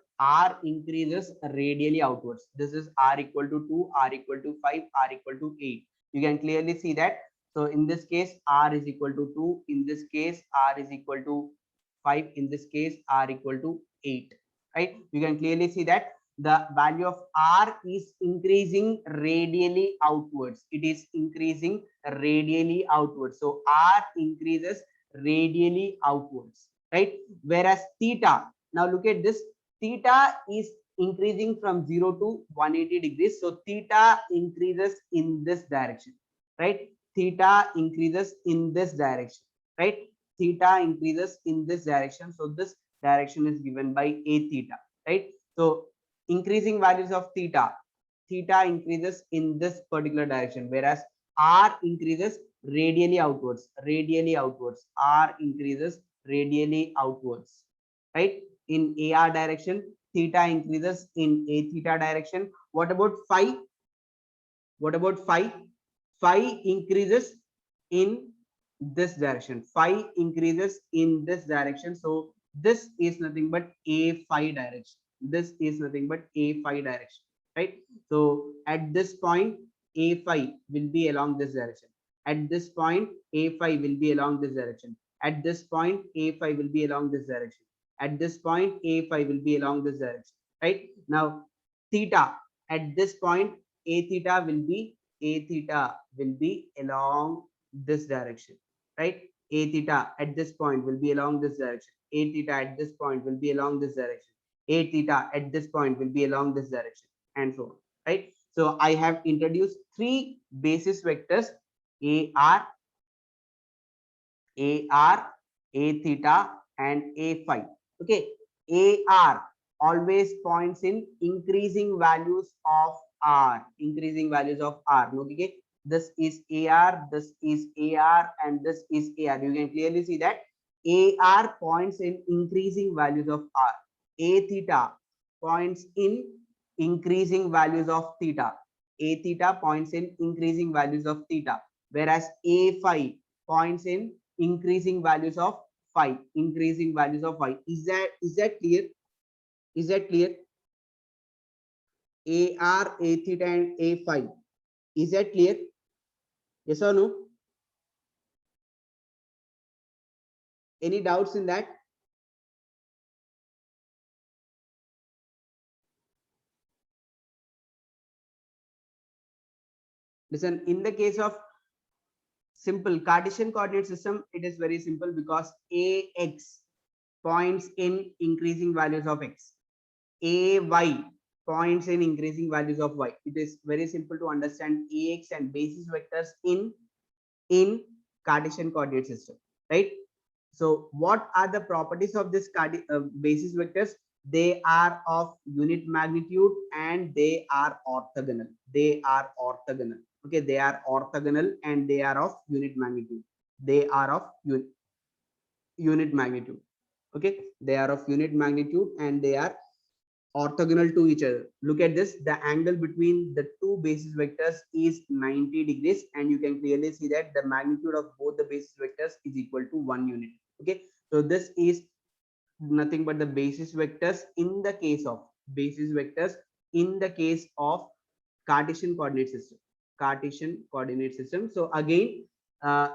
increases radially outwards. This is R equal to 2, R equal to 5, R equal to 8. You can clearly see that. So in this case, R is equal to 2. In this case, R is equal to 5. In this case, R equal to 8. Right? You can clearly see that the value of R is increasing radially outwards. It is increasing radially outwards. So R increases radially outwards, right? Whereas theta, now look at this, theta is increasing from 0 to 180 degrees. So theta increases in this direction, right? Theta increases in this direction, right? Theta increases in this direction. So this direction is given by a theta, right? So increasing values of theta, theta increases in this particular direction, whereas R increases radially outwards, R increases radially outwards, right? In AR direction, theta increases in a theta direction. What about phi? What about phi? Phi increases in this direction. Phi increases in this direction. So this is nothing but a phi direction. This is nothing but a phi direction, right? So at this point, a phi will be along this direction. At this point, a phi will be along this direction. At this point, a phi will be along this direction. At this point, a phi will be along this direction, right? Now theta, at this point, a theta will be along this direction, right? A theta at this point will be along this direction. A theta at this point will be along this direction. A theta at this point will be along this direction, and so on, right? So I have introduced three basis vectors: AR, A theta, and A phi. Okay, AR always points in increasing values of R, Okay, this is AR, this is AR, and this is AR. You can clearly see that AR points in increasing values of R. A theta points in increasing values of theta. A theta points in increasing values of theta, whereas A phi points in increasing values of phi. Is that clear? Is that clear? AR, A theta, and A phi. Is that clear? Yes or no? Any doubts in that? Listen, in the case of simple Cartesian coordinate system, it is very simple because AX points in increasing values of X. AY points in increasing values of Y. It is very simple to understand AX and basis vectors in Cartesian coordinate system, right? So what are the properties of this basis vectors? They are of unit magnitude and they are orthogonal. Okay, they are orthogonal and they are of unit magnitude. Unit magnitude. Okay, they are of unit magnitude and they are orthogonal to each other. Look at this, the angle between the two basis vectors is 90 degrees, and you can clearly see that the magnitude of both the basis vectors is equal to 1 unit. Okay, so this is nothing but the basis vectors in the case of Cartesian coordinate system. So again, I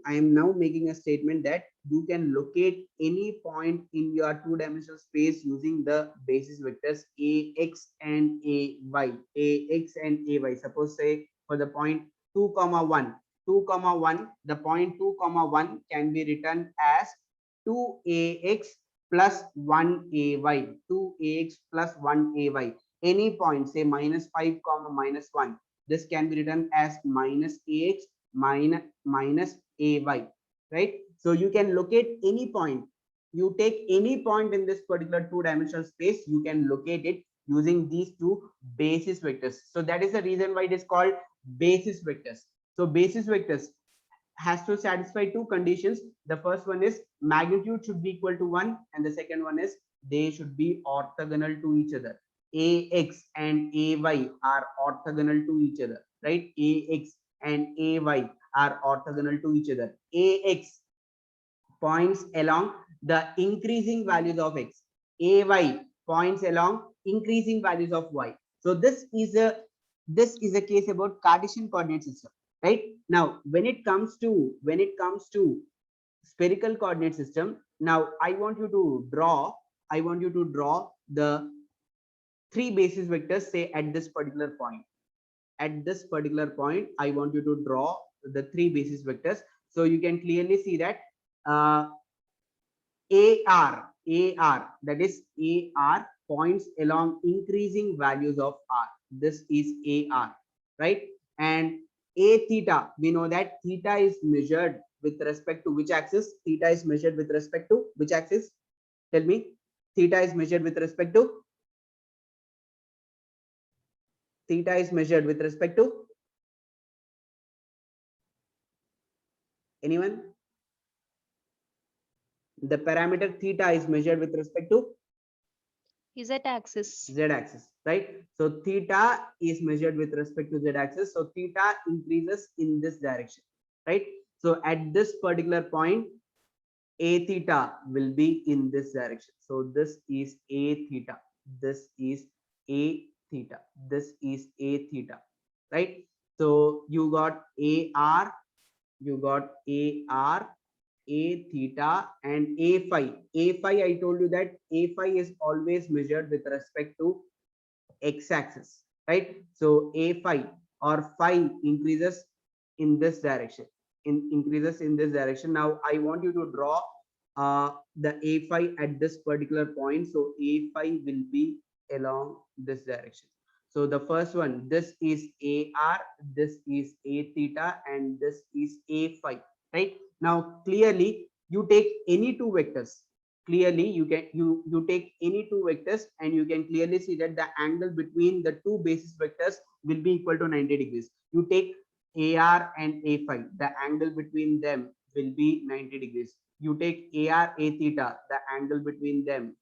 am now making a statement that you can locate any point in your two-dimensional space using the basis vectors AX and AY. Suppose say for the point 2, 1, the point 2, 1 can be written as 2AX plus 1ay, 2ax plus 1ay, any point, say minus 5 comma minus 1, this can be written as minus ax minus ay, right? So you can locate any point. You take any point in this particular two-dimensional space, you can locate it using these two basis vectors. So that is the reason why it is called basis vectors. So basis vectors has to satisfy two conditions. The first one is magnitude should be equal to 1, and the second one is they should be orthogonal to each other. Ax and ay are orthogonal to each other, right? Ax and ay are orthogonal to each other. Ax points along the increasing values of x. Ay points along increasing values of y. So this is a case about Cartesian coordinate system, right? Now when it comes to spherical coordinate system, now I want you to draw the three basis vectors, say at this particular point. At this particular point, I want you to draw the three basis vectors. So you can clearly see that AR, that is AR points along increasing values of R. This is AR, right? And A theta, we know that theta is measured with respect to which axis? Theta is measured with respect to which axis? Tell me. Theta is measured with respect to? Theta is measured with respect to? Anyone? The parameter theta is measured with respect to Z-axis. z-axis, right? So theta is measured with respect to z-axis. So theta increases in this direction, right? So at this particular point, a theta will be in this direction. So this is a theta. This is a theta. This is a theta, right? So you got AR, you got AR, a theta, and a phi. A phi, I told you that a phi is always measured with respect to x-axis, right? So a phi or phi increases in this direction. Increases in this direction. Now I want you to draw the a phi at this particular point. So a phi will be along this direction. So the first one, this is AR, this is a theta, and this is a phi, right? Now clearly you take any two vectors. Clearly you take any two vectors, and you can clearly see that the angle between the two basis vectors will be equal to 90 degrees. You take AR and a phi, the angle between them will be 90 degrees. You take AR a theta, the angle between them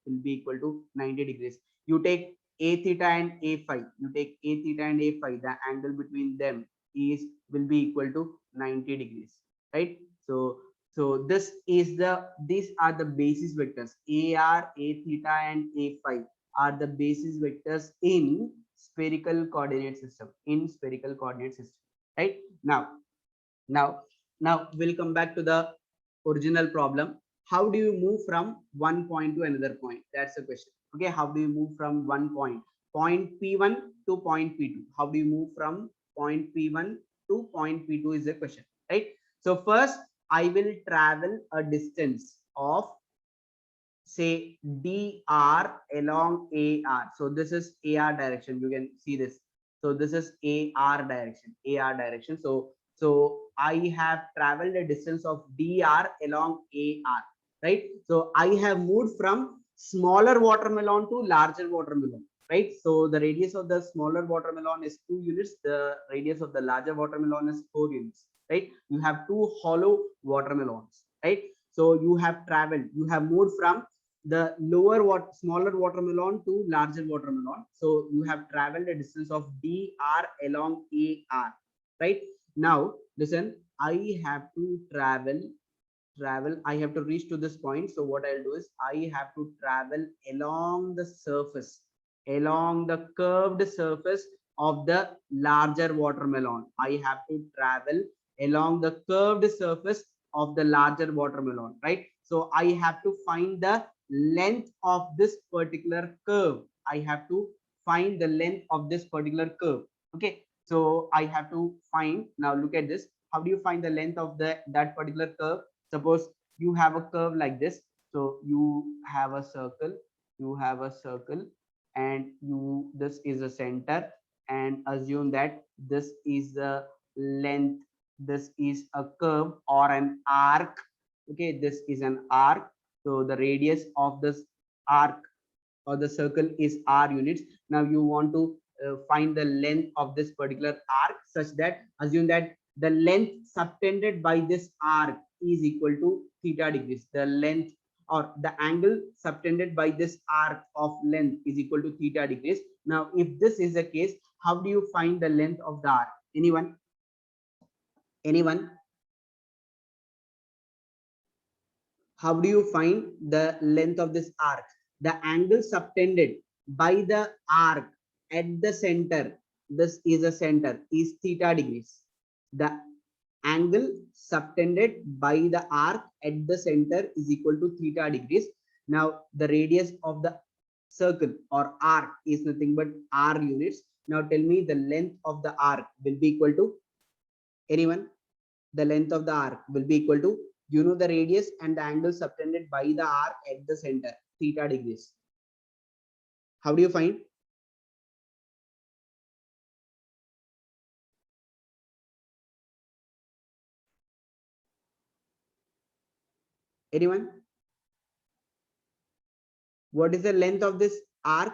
will be equal to 90 degrees. You take a theta and a phi, the angle between them will be equal to 90 degrees, right? So these are the basis vectors. AR, a theta, and a phi are the basis vectors in spherical coordinate system. Right? Now we'll come back to the original problem. How do you move from one point to another point? That's the question. Okay, how do you move from one point P1 to point P2? How do you move from point P1 to point P2 is the question, right? So first I will travel a distance of, say, dr along AR. So this is AR direction. You can see this. So this is AR direction. So I have traveled a distance of dr along AR, right? So I have moved from smaller watermelon to larger watermelon, right? So the radius of the smaller watermelon is 2 units. The radius of the larger watermelon is 4 units, right? You have two hollow watermelons, right? So you have moved from the smaller watermelon to larger watermelon. So you have traveled a distance of dr along AR, right? Now listen, I have to I have to reach to this point. So what I'll do is I have to travel along the curved surface of the larger watermelon. I have to travel along the curved surface of the larger watermelon, right? So I have to find the length of this particular curve. Okay, so I have to find. Now look at this. How do you find the length of that particular curve? Suppose you have a curve like this. So you have a circle, and this is a center, and assume that this is the length, this is a curve or an arc. Okay, this is an arc. So the radius of this arc or the circle is r units. Now you want to find the length of this particular arc, such that assume that the length subtended by this arc is equal to theta degrees. The length or the angle subtended by this arc of length is equal to theta degrees. Now if this is the case, how do you find the length of the arc? Anyone? How do you find the length of this arc? The angle subtended by the arc at the center, this is a center, is theta degrees. The angle subtended by the arc at the center is equal to theta degrees. Now the radius of the circle or arc is nothing but r units. Now tell me the length of the arc will be equal to, anyone? The length of the arc will be equal to, you know, the radius and the angle subtended by the arc at the center, theta degrees. How do you find? Anyone? What is the length of this arc?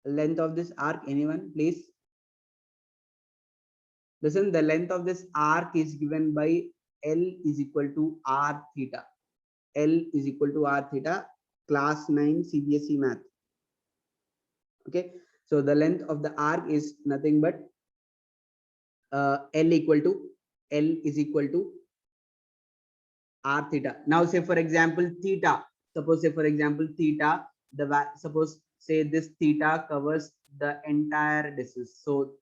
Length of this arc, anyone, please? Listen, the length of this arc is given by L is equal to r theta. L is equal to r theta, class 9 CBSE math. Okay, so the length of the arc is nothing but L is equal to r theta. Now say for example theta, suppose say this theta covers the entire distance. So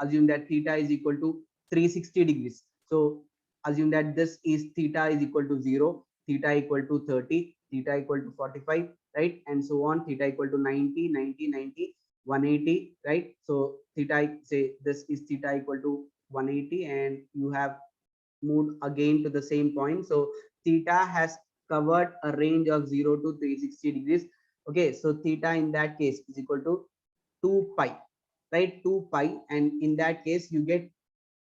assume that theta is equal to 360 degrees. So assume that this is theta is equal to 0, theta equal to 30, theta equal to 45, right? And so on, theta equal to 90, 90, 90, 180, right? So theta, say this is theta equal to 180, and you have moved again to the same point. So theta has covered a range of 0 to 360 degrees. Okay, so theta in that case is equal to 2 pi, right? 2 pi, and in that case you get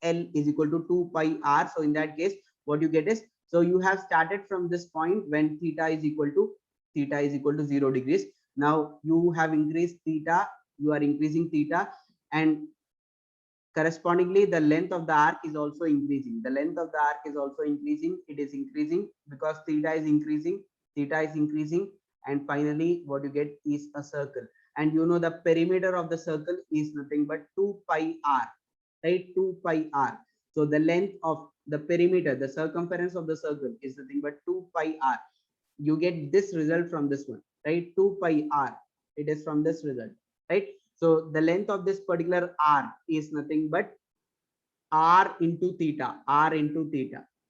L is equal to 2 pi r. So in that case, what you get is, so you have started from this point when theta is equal to 0 degrees. Now you have increased theta, you are increasing theta, and correspondingly the length of the arc is also increasing. The length of the arc is also increasing. It is increasing because theta is increasing, and finally what you get is a circle. And you know the perimeter of the circle is nothing but 2 pi r, right? 2 pi r. So the length of the perimeter, the circumference of the circle is nothing but 2 pi r. You get this result from this one, right? 2 pi r, it is from this result, right? So the length of this particular r is nothing but r into theta,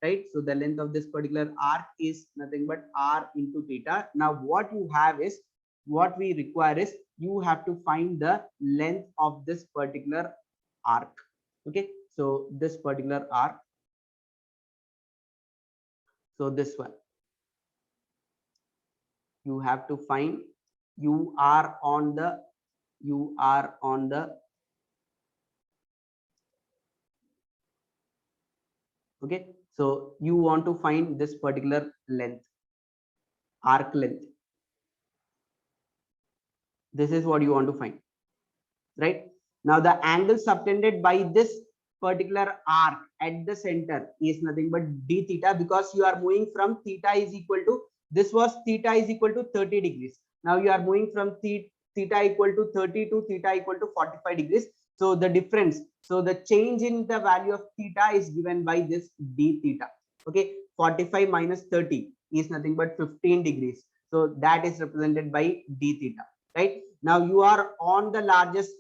right? So the length of this particular arc is nothing but r into theta. Now what you have is, what we require is, you have to find the length of this particular arc. Okay, so this particular arc, so this one, you have to find, you are on the okay, so you want to find this particular length, arc length. This is what you want to find, right? Now the angle subtended by this particular arc at the center is nothing but d theta, because you are moving from theta is equal to, this was theta is equal to 30 degrees. Now you are moving from theta equal to 30 to theta equal to 45 degrees. So the difference, so the change in the value of theta is given by this d theta. Okay, 45 minus 30 is nothing but 15 degrees. So that is represented by d theta, right? Now you are on the largest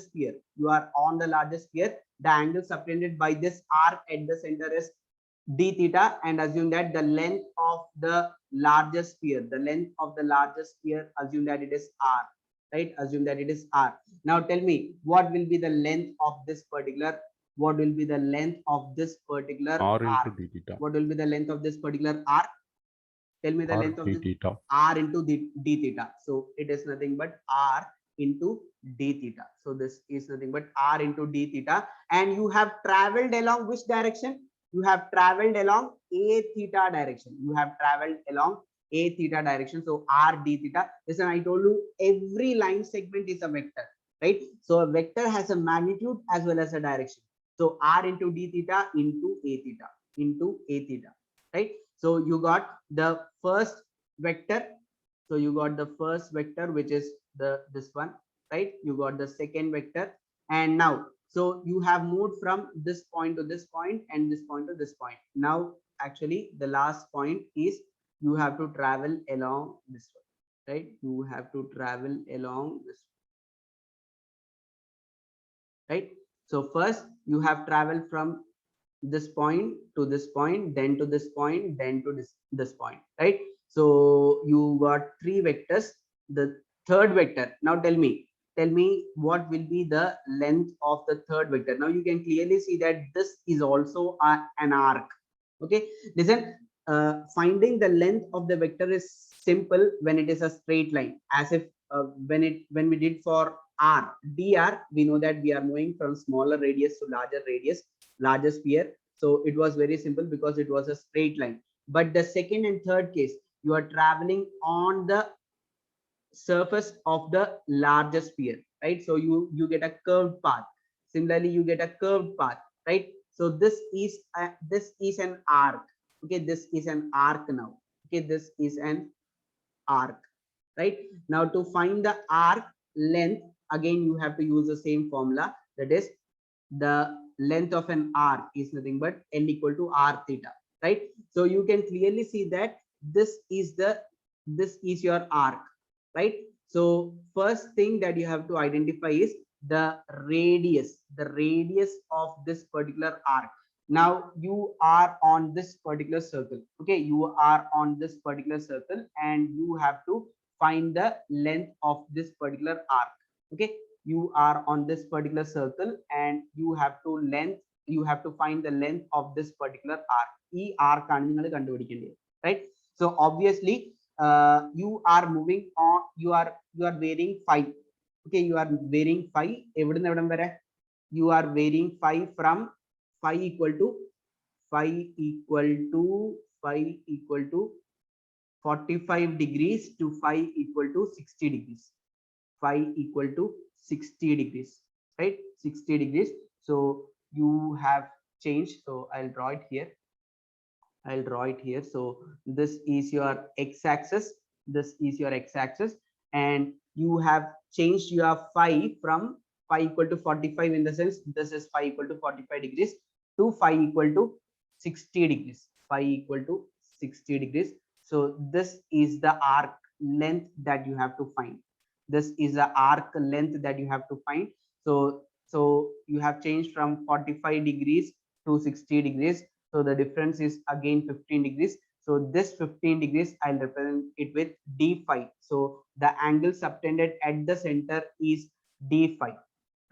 sphere. The angle subtended by this arc at the center is d theta, and assume that the length of the largest sphere, assume that it is r, right? Assume that it is r. Now tell me, what will be the length of this particular what will be the length of this particular R into arc? d theta. What will be the length of this particular arc? Tell me the R length of d this theta. r into d theta. So it is nothing but r into d theta. So this is nothing but r into d theta. And you have traveled along which direction? You have traveled along a theta direction. You have traveled along a theta direction. So r d theta. Listen, I told you every line segment is a vector, right? So a vector has a magnitude as well as a direction. So r into d theta into a theta into a theta, right? So you got the first vector. So you got the first vector, which is this one, right? You got the second vector, and now so you have moved from this point to this point and this point to this point. Now actually the last point is you have to travel along this one, right? You have to travel along this, right? So first you have traveled from this point to this point, then to this point, then to this point, right? So you got three vectors. The third vector, now tell me what will be the length of the third vector. Now you can clearly see that this is also an arc. Okay, listen, finding the length of the vector is simple when it is a straight line, as if when we did for r dr, we know that we are moving from smaller radius to larger radius, larger sphere. So it was very simple because it was a straight line. But the second and third case, you are traveling on the surface of the larger sphere, right? So you get a curved path. Similarly, you get a curved path, right? So this is an arc. Okay, this is an arc now. Okay, this is an arc, right? Now to find the arc length, again you have to use the same formula, that is the length of an arc is nothing but L equal to r theta, right? So you can clearly see that this is your arc, right? So first thing that you have to identify is the radius of this particular arc. Now you are on this particular circle. Okay, you are on this particular circle and you have to find the length of this particular arc. Okay, you are on this particular circle and you have to find the length of this particular arc. E arc right? So obviously you are moving on, you are varying 5. Okay, you are varying 5. You are varying 5 from 5 equal to 45 degrees to 5 equal to 60 degrees. 5 equal to 60 degrees, right? 60 degrees. So you have changed. So I'll draw it here. So this is your x-axis. This is your x-axis, and you have changed your 5 from 5 equal to 45, in the sense this is 5 equal to 45 degrees, to 5 equal to 60 degrees. 5 equal to 60 degrees. So this is the arc length that you have to find. This is the arc length that you have to find. So you have changed from 45 degrees to 60 degrees. So the difference is again 15 degrees. So this 15 degrees, I'll represent it with d phi. So the angle subtended at the center is d phi,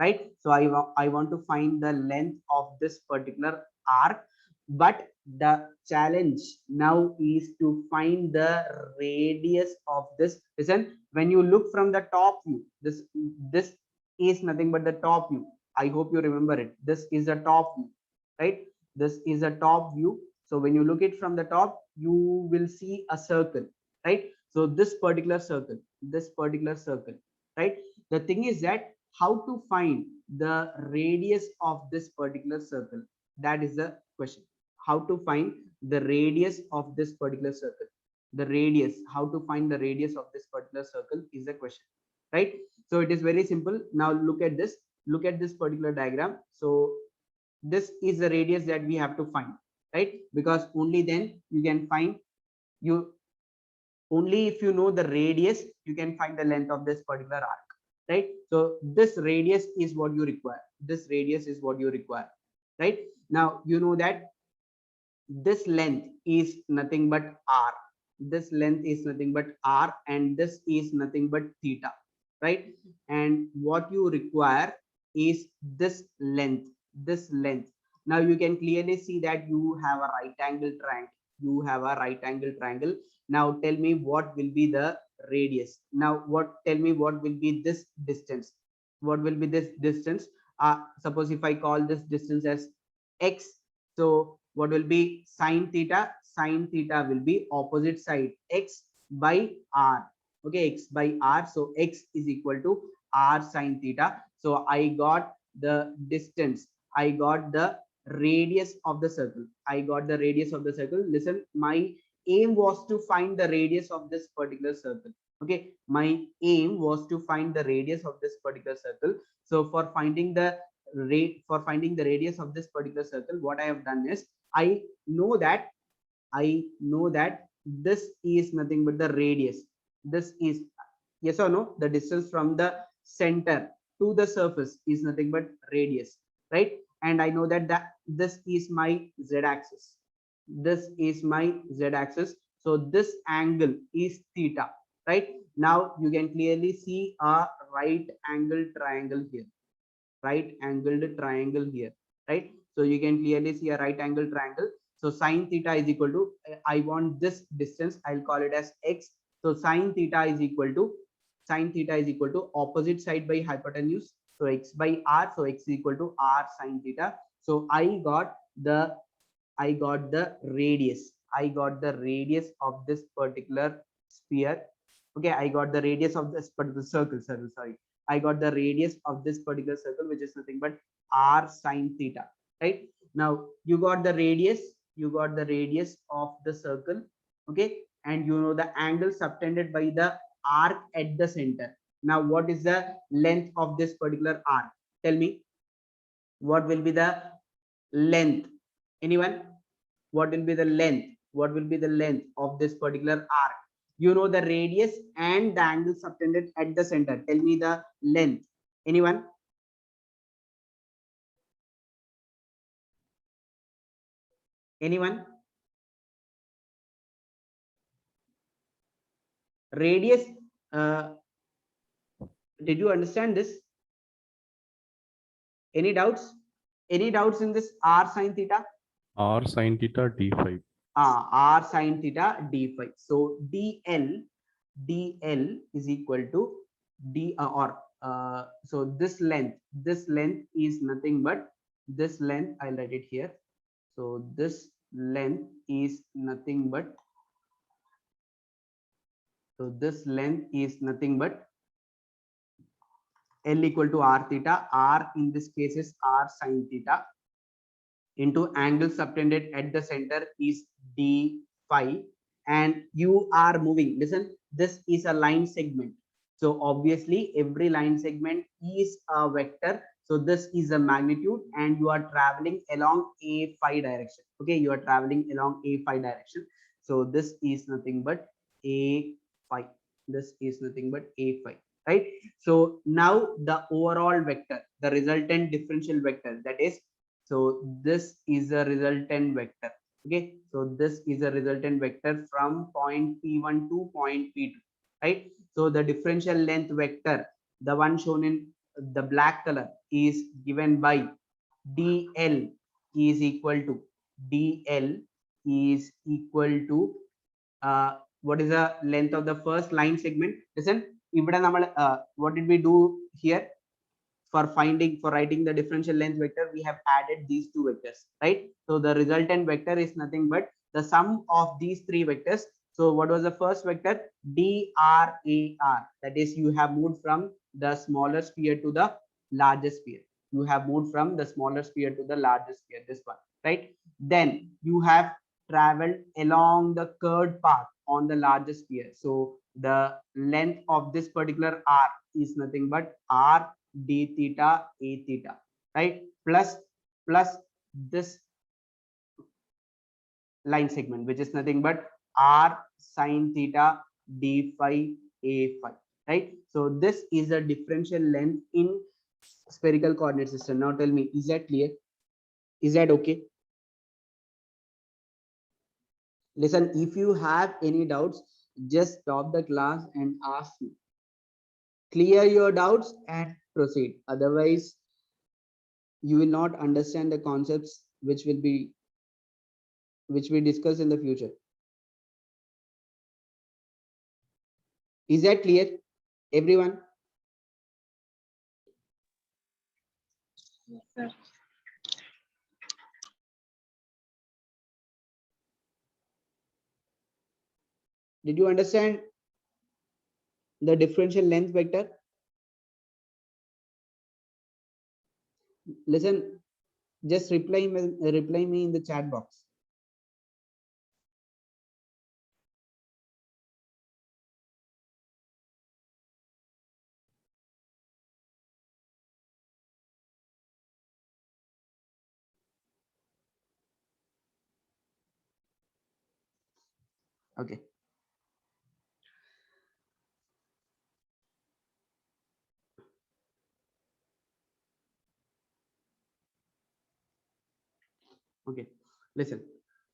right? So I want to find the length of this particular arc, but the challenge now is to find the radius of this. Listen, when you look from the top view, this is nothing but the top view. I hope you remember it. This is the top view, right? This is a top view. So when you look it from the top, you will see a circle, right? So this particular circle, right? The thing is that how to find the radius of this particular circle, that is the question. How to find the radius of this particular circle? The radius, how to find the radius of this particular circle is the question, right? So it is very simple. Now look at this particular diagram. So this is the radius that we have to find, right? Because only then you can find, only if you know the radius, you can find the length of this particular arc, right? So this radius is what you require. Right? Now you know that this length is nothing but r. And this is nothing but theta, right? And what you require is this length. this length. Now you can clearly see that you have a right angle triangle. You have a right angle triangle. Now tell me what will be the radius. Now tell me what will be this distance. What will be this distance? Suppose if I call this distance as x, so what will be sine theta? Sine theta will be opposite side, x by r. Okay, x by r. So x is equal to r sine theta. So I got the distance. I got the radius of the circle. I got the radius of the circle. Listen, my aim was to find the radius of this particular circle. Okay, my aim was to find the radius of this particular circle. So for finding the radius of this particular circle, what I have done is I know that this is nothing but the radius. This is, yes or no, the distance from the center to the surface is nothing but radius, right? And I know that this is my z-axis. This is my z-axis. So this angle is theta, right? Now you can clearly see a right angle triangle here. Right angled triangle here, right? So you can clearly see a right angle triangle. So sine theta is equal to, I want this distance, I'll call it as x. So sine theta is equal to opposite side by hypotenuse. So x by r. So x is equal to r sine theta. So I got the radius. I got the radius of this particular sphere. Okay, I got the radius of this particular circle. Sorry. I got the radius of this particular circle, which is nothing but r sine theta, right? Now you got the radius of the circle, okay? And you know the angle subtended by the arc at the center. Now what is the length of this particular arc? Tell me, what will be the length? Anyone? What will be the length? What will be the length of this particular arc? You know the radius and the angle subtended at the center. Tell me the length. Anyone? Anyone? Radius. Did you understand this? Any doubts? Any doubts in this r sine theta? R sine theta d phi. R sine theta d phi. So dl is equal to so this length is nothing but this length. I'll write it here. So this length is nothing but L equal to r theta. R in this case is r sine theta into angle subtended at the center is d phi, and you are moving. Listen, this is a line segment. So obviously every line segment is a vector. So this is a magnitude and you are traveling along a phi direction. Okay, you are traveling along a phi direction. So this is nothing but a phi. This is nothing but a phi, right? So now the overall vector, the resultant differential vector, that is, so this is a resultant vector. Okay, so this is a resultant vector from point P1 to point P2, right? So the differential length vector, the one shown in the black color, is given by dl is equal to what is the length of the first line segment? Listen, what did we do here? For writing the differential length vector, we have added these two vectors, right? So the resultant vector is nothing but the sum of these three vectors. So what was the first vector? drar. That is, you have moved from the smaller sphere to the larger sphere. You have moved from the smaller sphere to the larger sphere, this one, right? Then you have traveled along the curved path on the larger sphere. So the length of this particular r is nothing but r d theta a theta, right? Plus this line segment, which is nothing but r sine theta d phi a phi, right? So this is a differential length in spherical coordinate system. Now tell me, is that clear? Is that okay? Listen, if you have any doubts, just stop the class and ask me. Clear your doubts and proceed. Otherwise, you will not understand the concepts which we discuss in the future. Is that clear, everyone? Yes, sir. Did you understand the differential length vector? Listen, just reply me in the chat box. Okay. Okay, listen.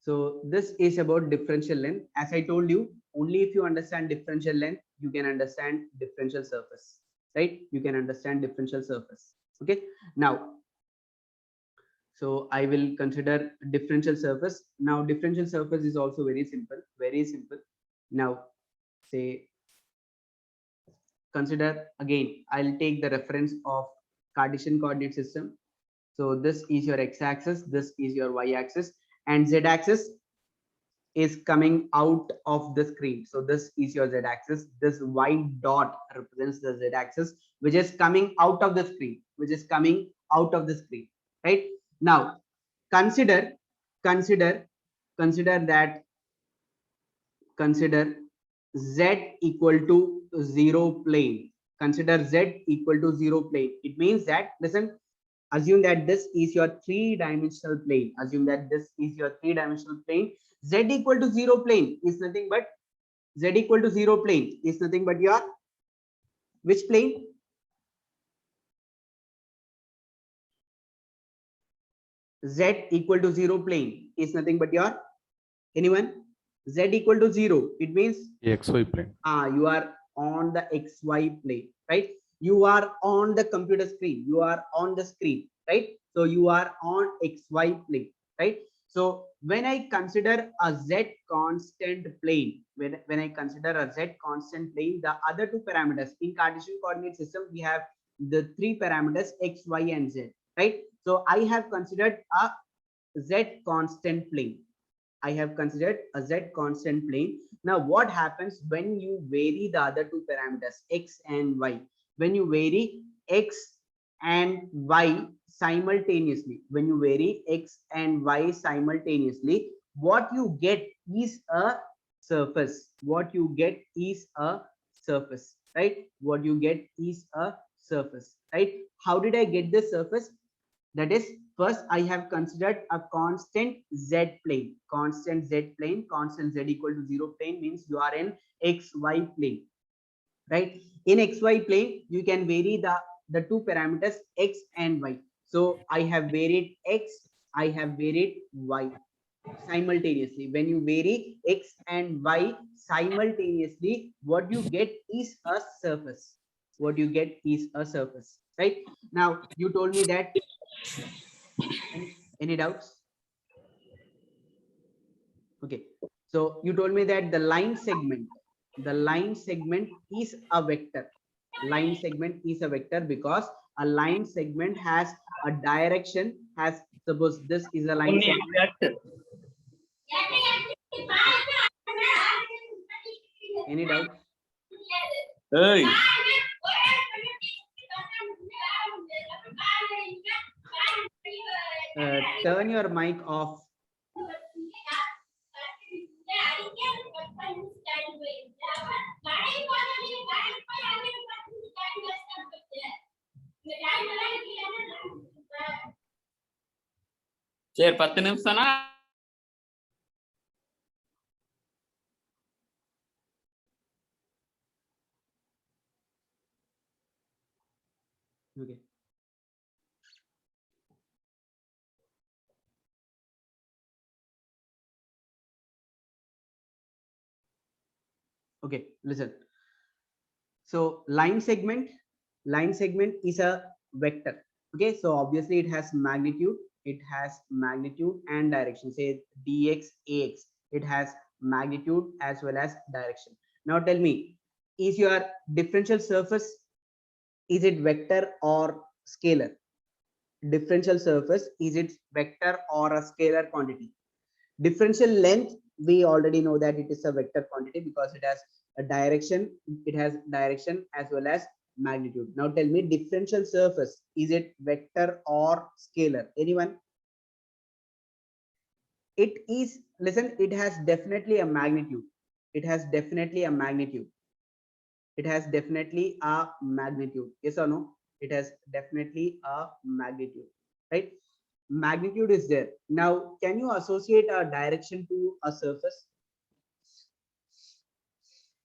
So this is about differential length. As I told you, only if you understand differential length, you can understand differential surface, right? You can understand differential surface. Okay. Now, so I will consider differential surface. Now, differential surface is also very simple, very simple. Now, say, consider again, I'll take the reference of Cartesian coordinate system. So this is your x-axis, this is your y-axis, and z-axis is coming out of the screen. So this is your z-axis. This white dot represents the z-axis, which is coming out of the screen, which is coming out of the screen. Right now, consider that consider z equal to 0 plane. Consider z equal to 0 plane. It means that, listen, assume that this is your three-dimensional plane. Assume that this is your three-dimensional plane. Z equal to 0 plane is nothing but your which plane? Z equal to 0 plane is nothing but your, anyone? Z equal to 0. It means XY plane. you are on the XY plane, right? You are on the computer screen. You are on the screen, right? So you are on XY plane, right? So when I consider a Z constant plane, when I consider a Z constant plane, the other two parameters in Cartesian coordinate system, we have the three parameters X, Y, and Z, right? So I have considered a Z constant plane. I have considered a Z constant plane. Now, what happens when you vary the other two parameters, X and Y? When you vary X and Y simultaneously, when you vary X and Y simultaneously, what you get is a surface. What you get is a surface, right? What you get is a surface, right? How did I get this surface? That is, first I have considered a constant Z plane. Constant Z plane, constant Z equal to 0 plane means you are in XY plane, right? In XY plane, you can vary the two parameters X and Y. So I have varied X, I have varied Y simultaneously. When you vary X and Y simultaneously, what you get is a surface. What you get is a surface, right? Now, you told me that any doubts? Okay, so you told me that the line segment is a vector. Line segment is a vector because a line segment has a direction. Has, suppose this is a line segment. Any doubts? Hey. Turn your mic off. சரி 10 நிமிஷம்னா Okay. Okay, listen. So line segment is a vector. Okay, so obviously it has magnitude, and direction. Say dx ax, it has magnitude as well as direction. Now tell me, is your differential surface, is it vector or scalar? Differential surface, is it vector or a scalar quantity? Differential length, we already know that it is a vector quantity because it has a direction, as well as magnitude. Now tell me, differential surface, is it vector or scalar? Anyone? It is, listen, it has definitely a magnitude. It has definitely a magnitude. It has definitely a magnitude. Yes or no? It has definitely a magnitude, right? Magnitude is there. Now, can you associate a direction to a surface?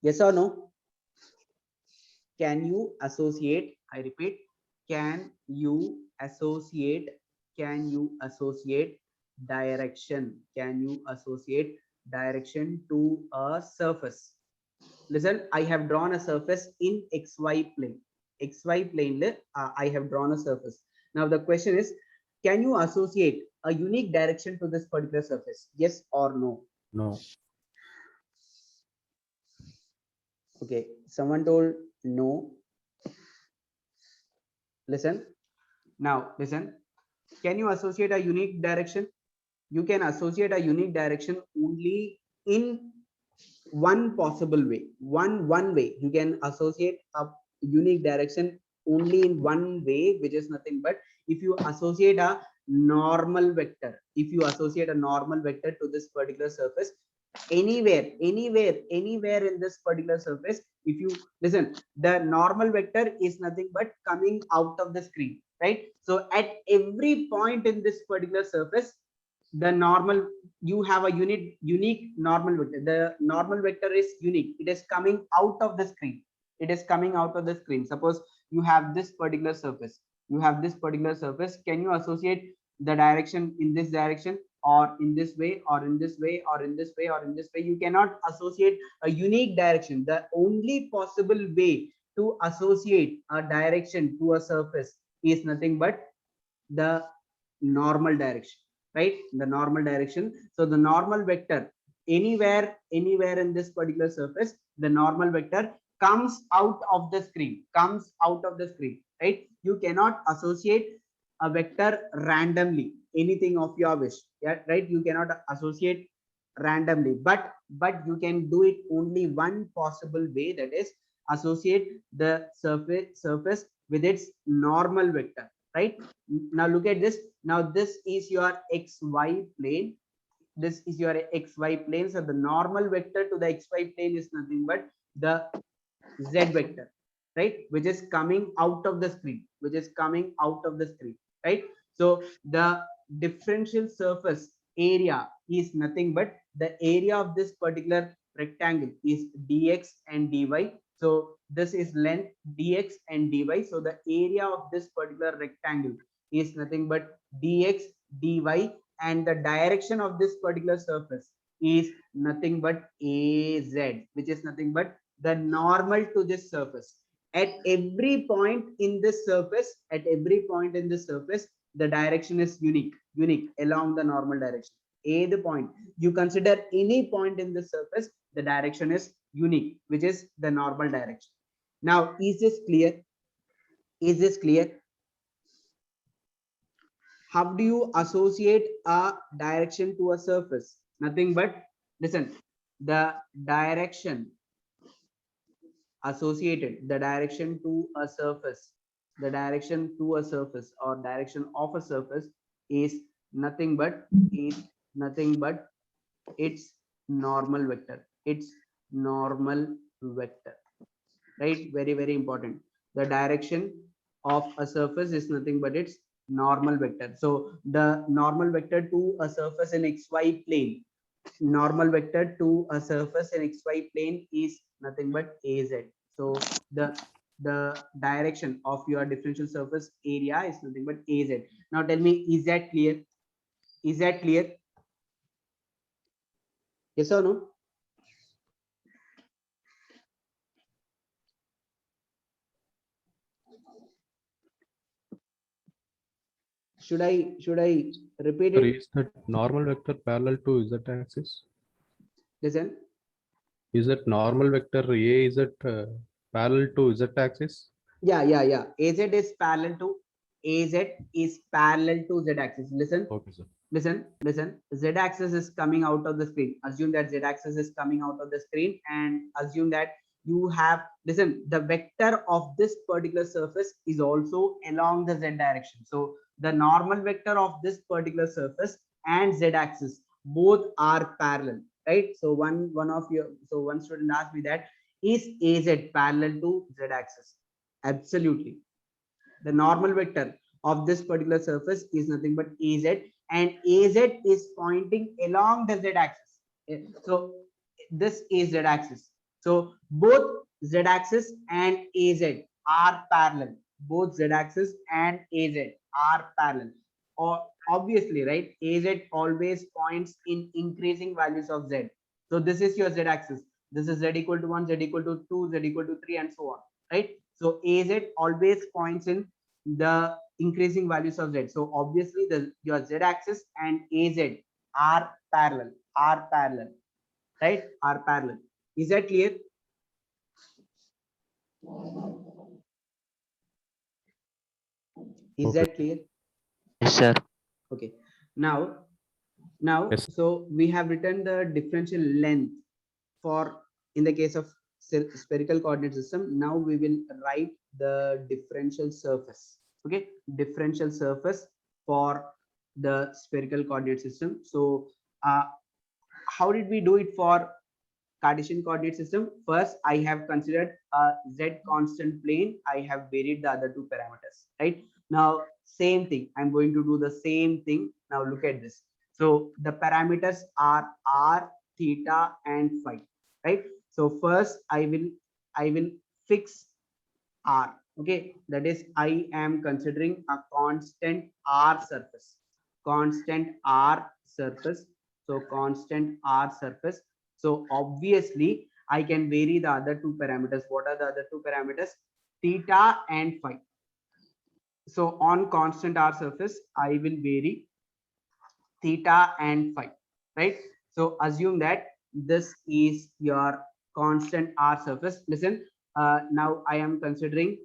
Yes or no? Can you associate? I repeat, can you associate? Can you associate direction? Can you associate direction to a surface? Listen, I have drawn a surface in XY plane. XY plane, I have drawn a surface. Now the question is, can you associate a unique direction to this particular surface? Yes or no? No. Okay, someone told no. Listen, now listen. Can you associate a unique direction? You can associate a unique direction only in one possible way. One way you can associate a unique direction only in one way, which is nothing but if you associate a normal vector. If you associate a normal vector to this particular surface, anywhere in this particular surface, if you listen, the normal vector is nothing but coming out of the screen, right? So at every point in this particular surface, the normal, you have a unique normal vector. The normal vector is unique. It is coming out of the screen. It is coming out of the screen. Suppose you have this particular surface. You have this particular surface. Can you associate the direction in this direction, or in this way, or in this way, or in this way, or in this way? You cannot associate a unique direction. The only possible way to associate a direction to a surface is nothing but the normal direction, right? The normal direction. So the normal vector, anywhere in this particular surface, the normal vector comes out of the screen, right? You cannot associate a vector randomly, anything of your wish, yeah, right? You cannot associate randomly, but you can do it only one possible way, that is associate the surface with its normal vector, right? Now look at this. Now this is your xy plane. This is your xy plane. So the normal vector to the xy plane is nothing but the z vector, right? Which is coming out of the screen, right? So the differential surface area is nothing but the area of this particular rectangle is dx and dy. So this is length dx and dy. So the area of this particular rectangle is nothing but dx dy, and the direction of this particular surface is nothing but az, which is nothing but the normal to this surface. At every point in this surface, the direction is unique along the normal direction. A the point, you consider any point in the surface, the direction is unique, which is the normal direction. Now, is this clear? How do you associate a direction to a surface? Nothing but, listen, the direction associated, the direction to a surface, or direction of a surface is nothing but its normal vector, right? Very important. The direction of a surface is nothing but its normal vector. So the normal vector to a surface in xy plane, is nothing but az. So the direction of your differential surface area is nothing but az. Now tell me, is that clear? Yes or no? should I repeat Sir, it? is that normal vector parallel to z axis? Listen. Is that normal vector A is it parallel to z axis? Yeah. AZ is parallel to z axis. Okay, sir. Listen. Z axis is coming out of the screen. Assume that Z axis is coming out of the screen, and assume that you have, listen, the vector of this particular surface is also along the Z direction. So the normal vector of this particular surface and Z axis both are parallel, right? So one student asked me that, is AZ parallel to Z axis? Absolutely. The normal vector of this particular surface is nothing but AZ, and AZ is pointing along the Z axis. So this is Z axis. So both Z axis and AZ are parallel. Both Z axis and AZ are parallel. Or obviously, right? AZ always points in increasing values of Z. So this is your Z axis. This is Z equal to 1, Z equal to 2, Z equal to 3, and so on, right? So AZ always points in the increasing values of Z. So obviously your Z axis and AZ are parallel, right? Are parallel. Is that clear? Is that clear? Yes, sir. Okay. Now, Yes. so we have written the differential length for, in the case of spherical coordinate system. Now we will write the differential surface. Okay, differential surface for the spherical coordinate system. So how did we do it for Cartesian coordinate system? First, I have considered a Z constant plane. I have varied the other two parameters, right? Now, same thing. I'm going to do the same thing. Now look at this. So the parameters are r, theta, and phi, right? So first I will fix r. Okay, that is, I am considering a constant r surface. Constant r surface. So constant r surface. So obviously I can vary the other two parameters. What are the other two parameters? Theta and phi. So on constant r surface, I will vary theta and phi, right? So assume that this is your constant r surface. Listen, now I am considering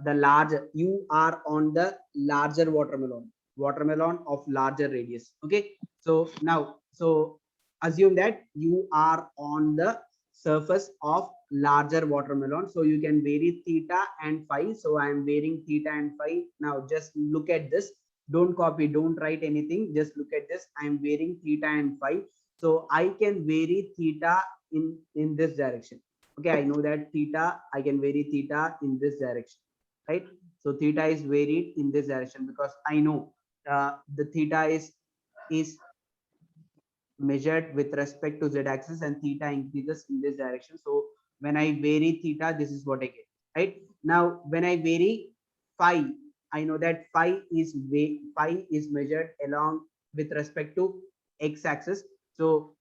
the larger, you are on the larger watermelon of larger radius. Okay, so now, so assume that you are on the surface of larger watermelon, so you can vary theta and phi. So I am varying theta and phi. Now just look at this, don't copy, don't write anything, just look at this. I am varying theta and phi, so I can vary theta in this direction. Okay, I know that theta, I can vary theta in this direction, right? So theta is varied in this direction because I know the theta is measured with respect to Z axis, and theta increases in this direction. So when I vary theta, this is what I get, right? Now when I vary phi, I know that phi is measured along with respect to x axis. So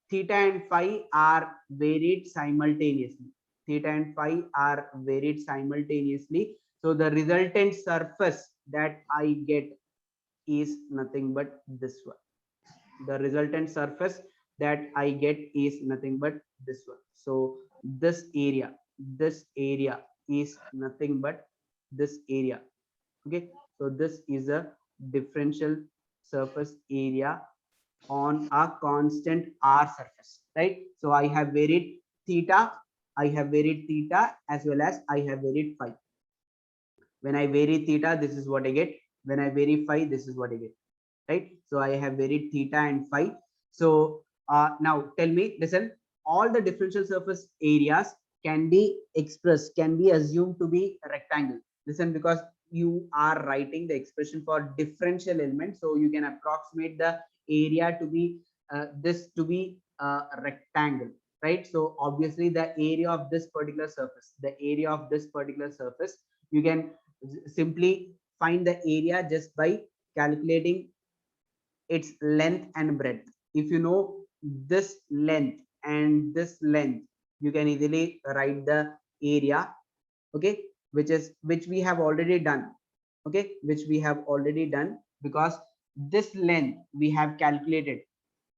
theta and phi are varied simultaneously. Theta and phi are varied simultaneously. So the resultant surface that I get is nothing but this one. The resultant surface that I get is nothing but this one. So this area is nothing but this area. Okay, so this is a differential surface area on a constant r surface, right? So I have varied theta, as well as I have varied phi. When I vary theta, this is what I get. When I vary phi, this is what I get, right? So I have varied theta and phi. So now tell me, listen, all the differential surface areas can be expressed, can be assumed to be a rectangle. Listen, because you are writing the expression for differential element, so you can approximate the area to be this to be a rectangle, right? So obviously the area of this particular surface, you can simply find the area just by calculating its length and breadth. If you know this length and this length, you can easily write the area, okay, which we have already done, okay, which we have already done. because this length we have calculated.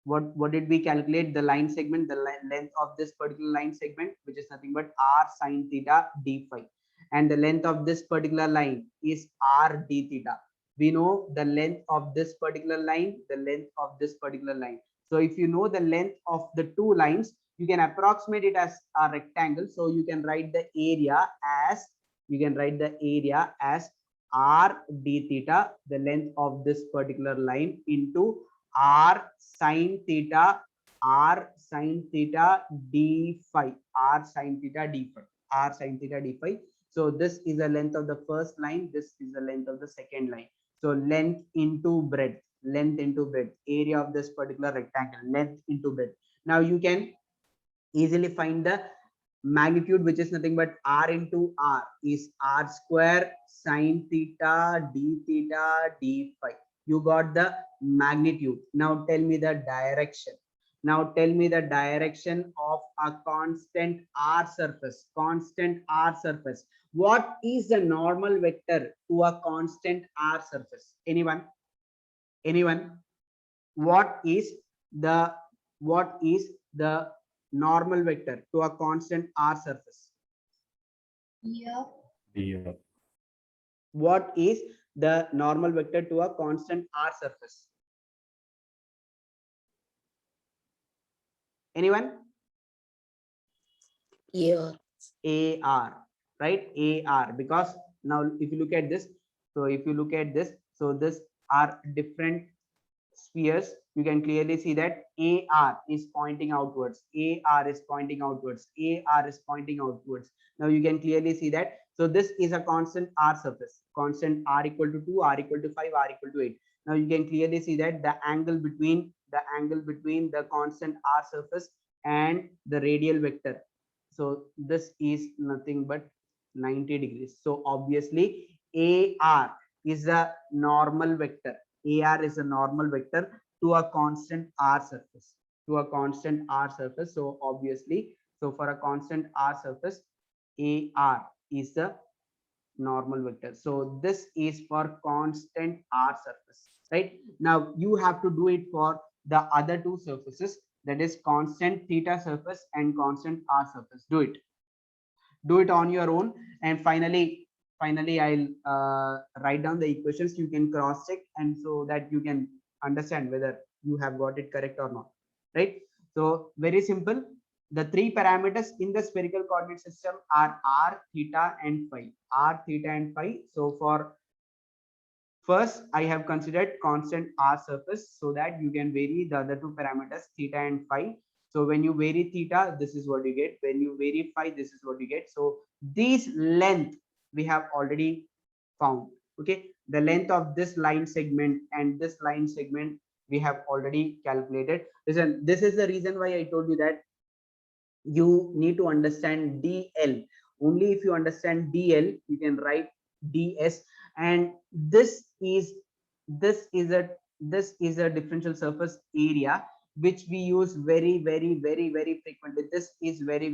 What did we calculate? The line segment, the length of this particular line segment, which is nothing but r sine theta d phi, and the length of this particular line is r d theta. We know the length of this particular line, the length of this particular line. So if you know the length of the two lines, you can approximate it as a rectangle. So you can write the area as, r d theta, the length of this particular line, into r sine theta d phi, r sine theta d phi. So this is the length of the first line, this is the length of the second line. So length into breadth, area of this particular rectangle, length into breadth. Now you can easily find the magnitude, which is nothing but r into r is r square sine theta d phi. You got the magnitude. Now tell me the direction. Of a constant r surface. What is the normal vector to a constant r surface? Anyone? What is the normal vector to a constant r surface? Yeah. Yeah. What is the normal vector to a constant r surface? Anyone? Yeah. AR, right? AR, because now if you look at this, so this are different spheres. You can clearly see that AR is pointing outwards. Now you can clearly see that. So this is a constant r surface, constant r equal to 2, r equal to 5, r equal to 8. Now you can clearly see that the angle between the constant r surface and the radial vector, so this is nothing but 90 degrees. So obviously AR is a normal vector. To a constant r surface. So obviously, so for a constant r surface, AR is the normal vector. So this is for constant r surface, right? Now you have to do it for the other two surfaces, that is constant theta surface and constant r surface. Do it on your own, and finally I'll write down the equations. You can cross check, and so that you can understand whether you have got it correct or not, right? So very simple. The three parameters in the spherical coordinate system are r, theta and phi. So for first, I have considered constant r surface so that you can vary the other two parameters, theta and phi. So when you vary theta, this is what you get. When you vary phi, this is what you get. So this length we have already found. Okay, the length of this line segment and this line segment we have already calculated. Listen, this is the reason why I told you that you need to understand DL. Only if you understand DL, you can write DS. And this is a differential surface area which we use very frequently. This is very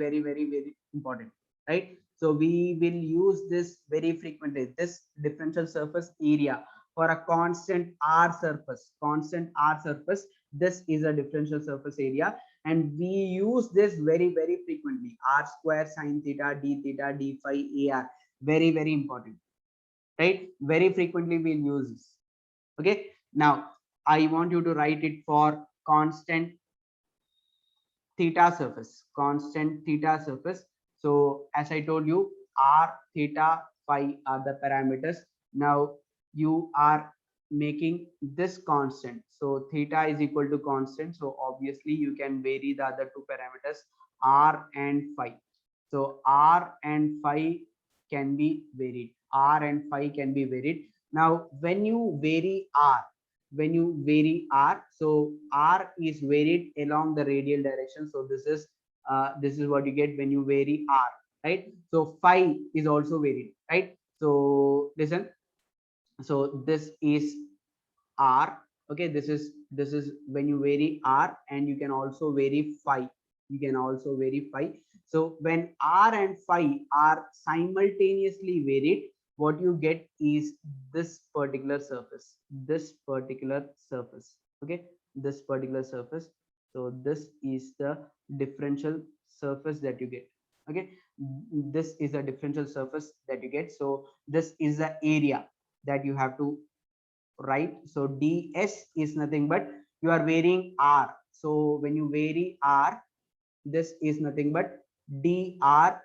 important, right? So we will use this very frequently, this differential surface area for a constant r surface. This is a differential surface area, and we use this very frequently. R square sine theta d phi AR, very important, right? Very frequently we'll use this. Okay, now I want you to write it for constant theta surface. So as I told you, r, theta, phi are the parameters. Now you are making this constant, so theta is equal to constant, so obviously you can vary the other two parameters, r and phi. So r and phi can be varied. Now when you vary r, so r is varied along the radial direction. So this is what you get when you vary r, right? So phi is also varied, right? So listen, so this is r. Okay, this is when you vary r, and you can also vary phi. So when r and phi are simultaneously varied, what you get is this particular surface, okay, this particular surface. So this is the differential surface that you get, okay. This is a differential surface that you get. So this is the area that you have to write. So ds is nothing but you are varying r. So when you vary r, this is nothing but drar.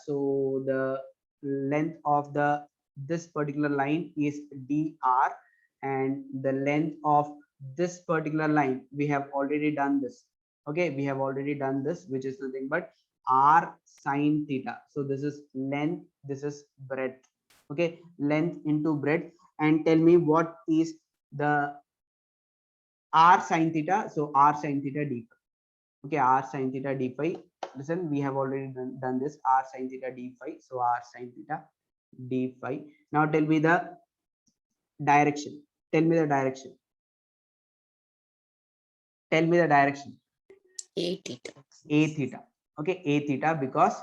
So the length of the this particular line is dr, and the length of this particular line, we have already done this, okay, we have already done this, which is nothing but r sine theta. So this is length, this is breadth, okay, length into breadth. And tell me what is the r sine theta. So r sine theta d, okay, r sine theta d phi. Listen, we have already done this, r sine theta d phi. So r sine theta d phi. Now tell me the direction. Tell me the direction. Tell me the direction. A theta. A theta. Okay, a theta, because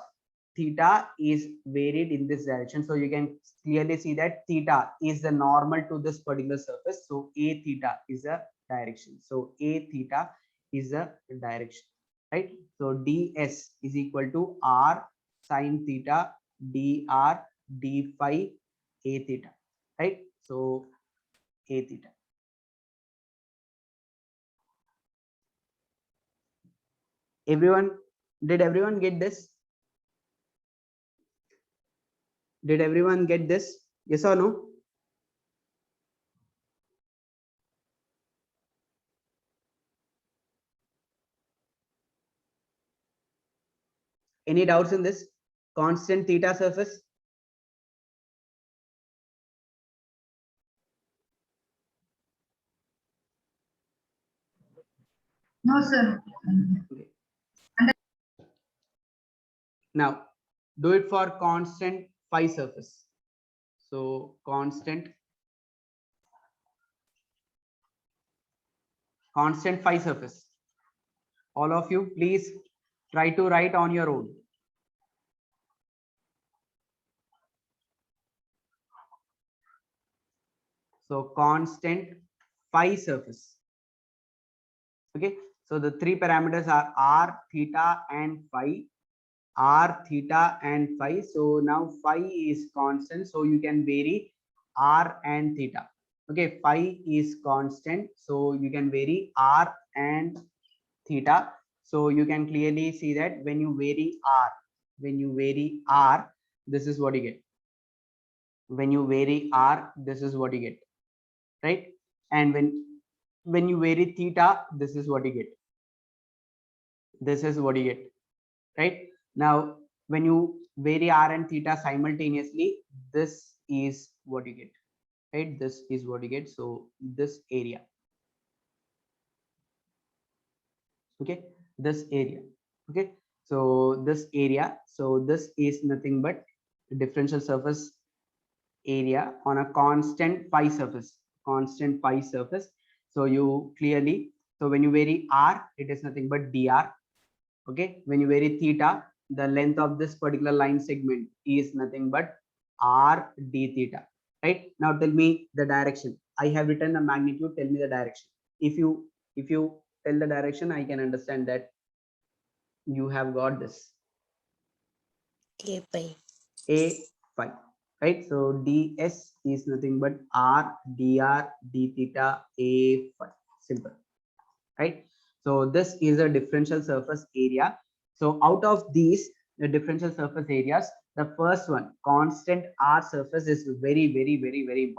theta is varied in this direction. So you can clearly see that theta is the normal to this particular surface. So a theta is a direction. So a theta is a direction, right? So ds is equal to r sine theta dr d phi a theta, right? So a theta. Everyone, did everyone get this? Did everyone get this? Yes or no? Any doubts in this? Constant theta surface? No, sir. Okay. Now, do it for constant phi surface. So constant phi surface. All of you, please try to write on your own. So constant phi surface. Okay. So the three parameters are r, theta, and phi. R, theta, and phi. So now phi is constant, so you can vary r and theta. Okay, phi is constant, so you can vary r and theta. So you can clearly see that when you vary r, this is what you get. When you vary r, this is what you get, right? And when you vary theta, this is what you get. This is what you get, right? Now when you vary r and theta simultaneously, this is what you get, right? This is what you get. So this area, okay, this area, okay, so this area, so this is nothing but differential surface area on a constant phi surface, so you clearly, so when you vary r, it is nothing but dr, okay. When you vary theta, the length of this particular line segment is nothing but r d theta, right? Now tell me the direction. I have written the magnitude, tell me the direction. If you tell the direction, I can understand that you have got this. A pi. A phi, right? So ds is nothing but r dr d theta a phi, simple, right? So this is a differential surface area. So out of these, the differential surface areas, the first one, constant r surface, is very important,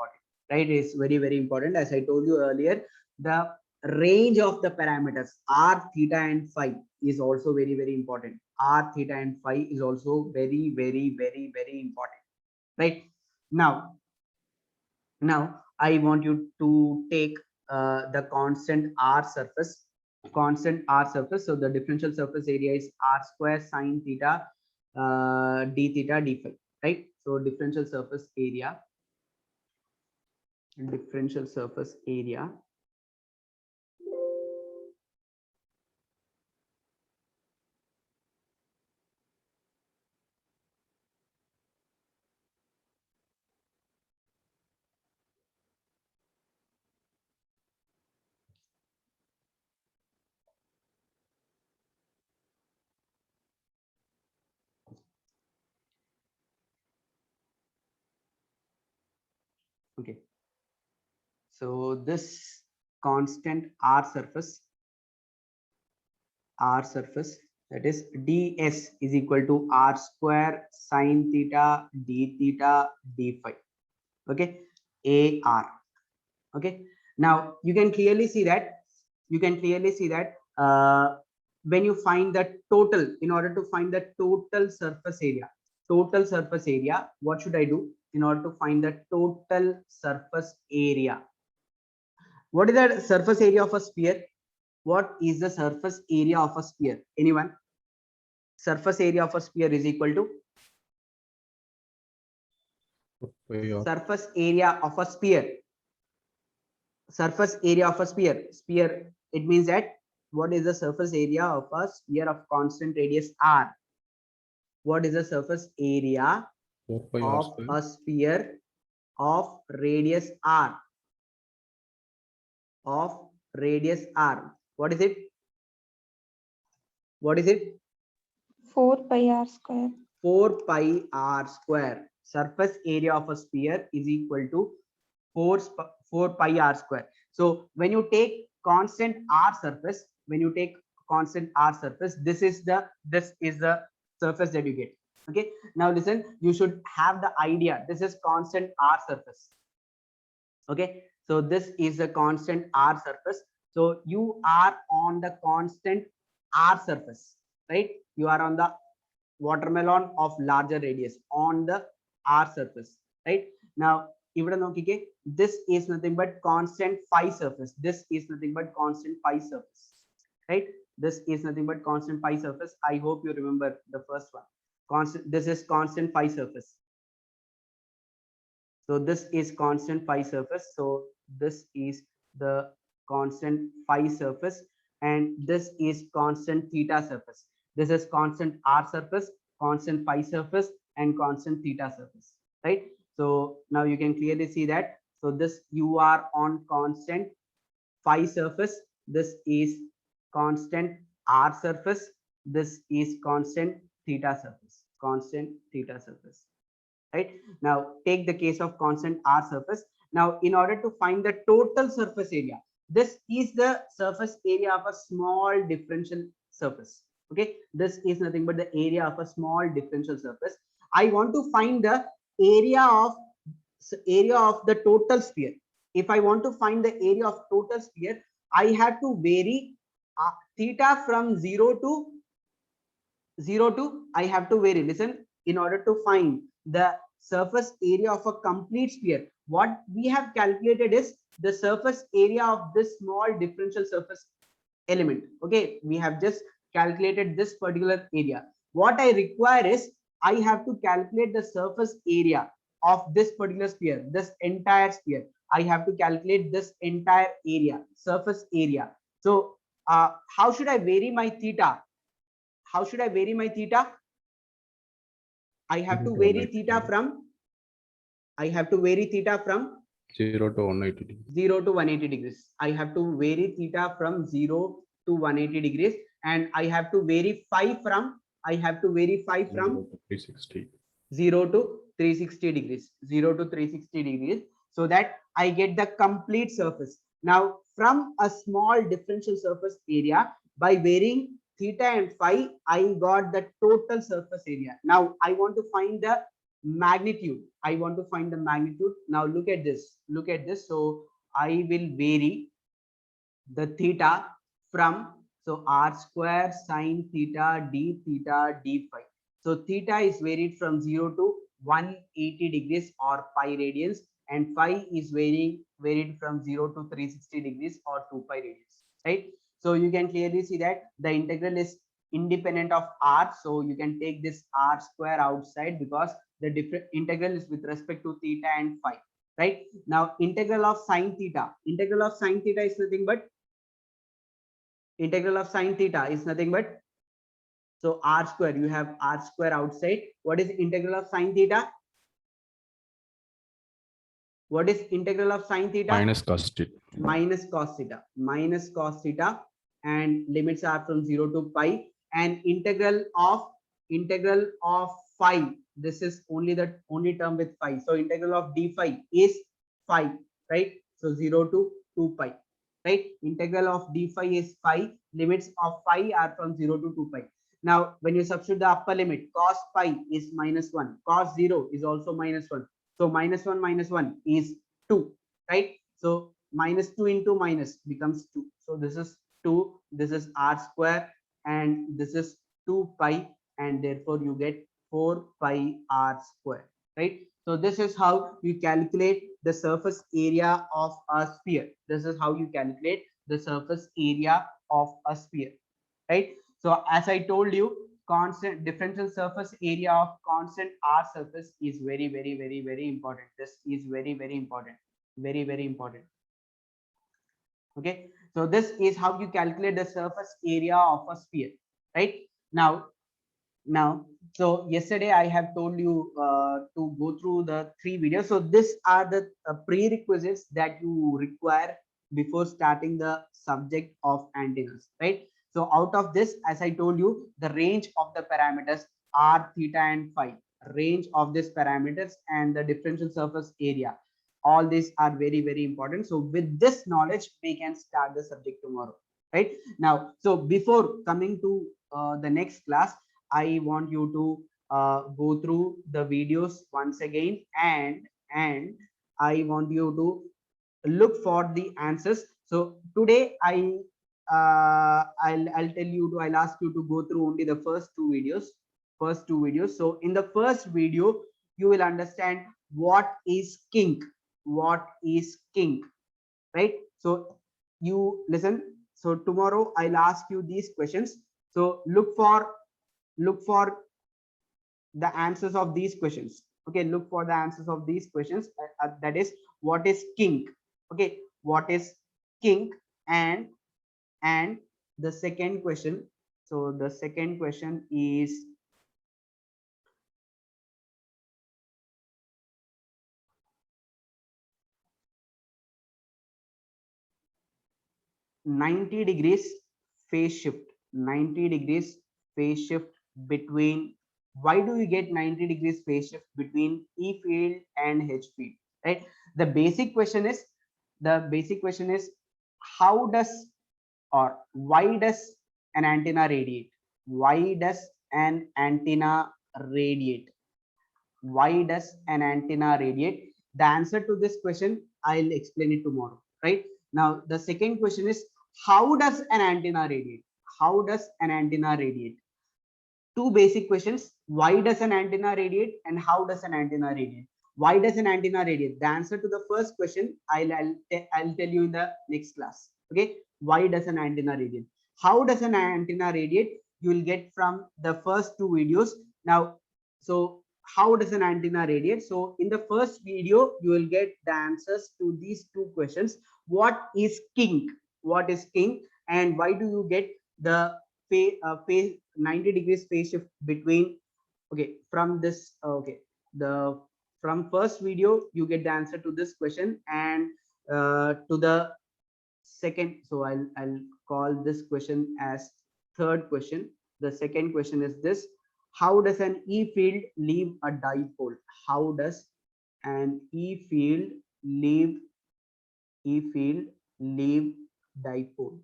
right? It's very important. As I told you earlier, the range of the parameters r, theta, and phi is also very important. R, theta, and phi is also very important, right? Now I want you to take the constant r surface. So the differential surface area is r square sine theta d theta d phi, right? So differential surface area Okay. So this constant R surface that is ds is equal to r square sine theta d theta d phi. Okay, ar. Okay, now you can clearly see that when you find the total, in order to find the total surface area, what should I do in order to find the total surface area? What is the surface area of a sphere? What is the surface area of a sphere? Anyone? Surface area of a sphere is equal to surface area of a sphere. Surface area of a sphere. Sphere, it means that what is the surface area of a sphere of constant radius r? What is the surface area 4 pi r of square. a sphere of radius r? Of radius r. What is it? What is it? 4 pi r square. 4 pi r square. Surface area of a sphere is equal to 4 pi r square. So when you take constant r surface, this is the surface that you get. Okay, now listen, you should have the idea, this is constant r surface. Okay, so this is the constant r surface. So you are on the constant r surface, right? You are on the watermelon of larger radius on the r surface, right? Now ഇവിടെ നോക്കിക്കേ, this is nothing but constant phi surface. This is nothing but constant phi surface, right? This is nothing but constant phi surface. I hope you remember the first one. Constant, this is constant phi surface. So this is constant phi surface. So this is the constant phi surface, and this is constant theta surface. This is constant r surface, constant phi surface, and constant theta surface, right? So now you can clearly see that. So this, you are on constant phi surface. This is constant r surface. This is constant theta surface. Constant theta surface. Right, now take the case of constant r surface. Now in order to find the total surface area, this is the surface area of a small differential surface. Okay, this is nothing but the area of a small differential surface. I want to find the area of the total sphere. If I want to find the area of total sphere, I have to vary theta from 0 to I have to vary, listen, in order to find the surface area of a complete sphere, what we have calculated is the surface area of this small differential surface element. Okay, we have just calculated this particular area. What I require is I have to calculate the surface area of this particular sphere, this entire sphere. I have to calculate this entire area, surface area. So how should I vary my theta? How should I vary my theta? I have to vary theta from 0 to 180 degrees. 0 to 180 degrees. I have to vary theta from 0 to 180 degrees, and I have to vary phi from 360. 0 to 360 degrees. 0 to 360 degrees, so that I get the complete surface. Now from a small differential surface area, by varying theta and phi, I got the total surface area. Now I want to find the magnitude. Now look at this. So I will vary the theta from, so r square sine theta d phi. So theta is varied from 0 to 180 degrees or pi radians, and phi is varied from 0 to 360 degrees or 2 pi radians, right? So you can clearly see that the integral is independent of r. So you can take this r square outside, because the different integral is with respect to theta and phi, right? Now integral of sine theta is nothing but so r square, you have r square outside. What is integral of sine theta? Minus cos theta. Minus cos theta, and limits are from 0 to pi. And integral of phi, this is only term with phi. So integral of d phi is phi, right? So 0 to 2 pi, right? Integral of d phi is phi. Limits of phi are from 0 to 2 pi. Now, when you substitute the upper limit, cos pi is -1, cos 0 is also -1. So -1 is 2, right? So -2 into minus becomes 2. So this is 2, this is r square, and this is 2 pi, and therefore you get 4 pi r square, right? So this is how you calculate the surface area of a sphere. This is how you calculate the surface area of a sphere, right? So as I told you, constant differential surface area of constant r surface is very, very, very, very important. This is very, very important, very, very important. Okay, so this is how you calculate the surface area of a sphere, right? Now, so yesterday I have told you to go through the 3 videos. So these are the prerequisites that you require before starting the subject of antennas, right? So out of this, as I told you, the range of the parameters r, theta, and phi, range of these parameters, and the differential surface area, all these are very, very important. So with this knowledge, we can start the subject tomorrow, right? Now, so before coming to the next class, I want you to go through the videos once again, and I want you to look for the answers. So today I'll tell you to, I'll ask you to go through only the first two videos. So in the first video, you will understand what is kink, right? So you listen. So tomorrow I'll ask you these questions. So look for the answers of these questions. Okay, look for the answers of these questions. That is, what is kink? Okay, what is kink? And the second question. So the second question is, "90 degrees phase shift." 90 degrees phase shift between. Why do you get 90 degrees phase shift between E field and H field? Right. The basic question is, how does, or why does an antenna radiate? Why does an antenna radiate? Why does an antenna radiate? The answer to this question, I'll explain it tomorrow, right? Now, the second question is, how does an antenna radiate? How does an antenna radiate? Two basic questions. Why does an antenna radiate, and how does an antenna radiate? Why does an antenna radiate? The answer to the first question, I'll tell you in the next class. Okay, why does an antenna radiate? How does an antenna radiate? You will get from the first two videos. Now, so how does an antenna radiate? So in the first video, you will get the answers to these two questions. What is kink? What is kink? And why do you get the phase 90 degrees phase shift between? Okay, from this, okay, the from first video you get the answer to this question, and to the second. So I'll call this question as third question. The second question is this: how does an E field leave a dipole? How does an E field leave dipole?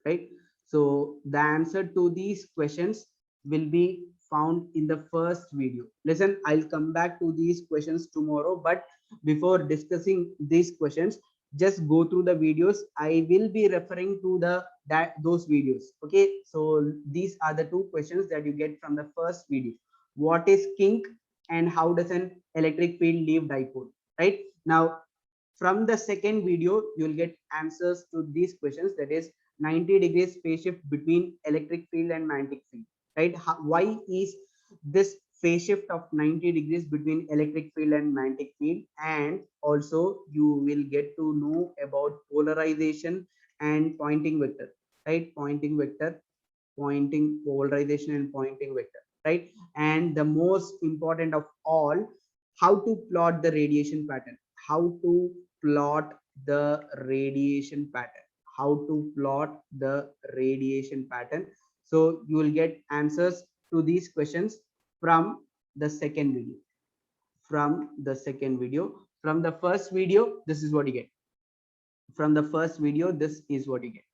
Right. So the answer to these questions will be found in the first video. Listen, I'll come back to these questions tomorrow, but before discussing these questions, just go through the videos. I will be referring to those videos. Okay, so these are the two questions that you get from the first video. What is kink, and how does an electric field leave dipole? Right. Now, from the second video, you'll get answers to these questions. That is, 90 degrees phase shift between electric field and magnetic field, right? Why is this phase shift of 90 degrees between electric field and magnetic field? And also you will get to know about polarization and Poynting vector, right? Poynting polarization and Poynting vector, right? And the most important of all, how to plot the radiation pattern. How to plot the radiation pattern. So you will get answers to these questions from the second video. From From the first video, this is what you get. From the first video, this is what you get.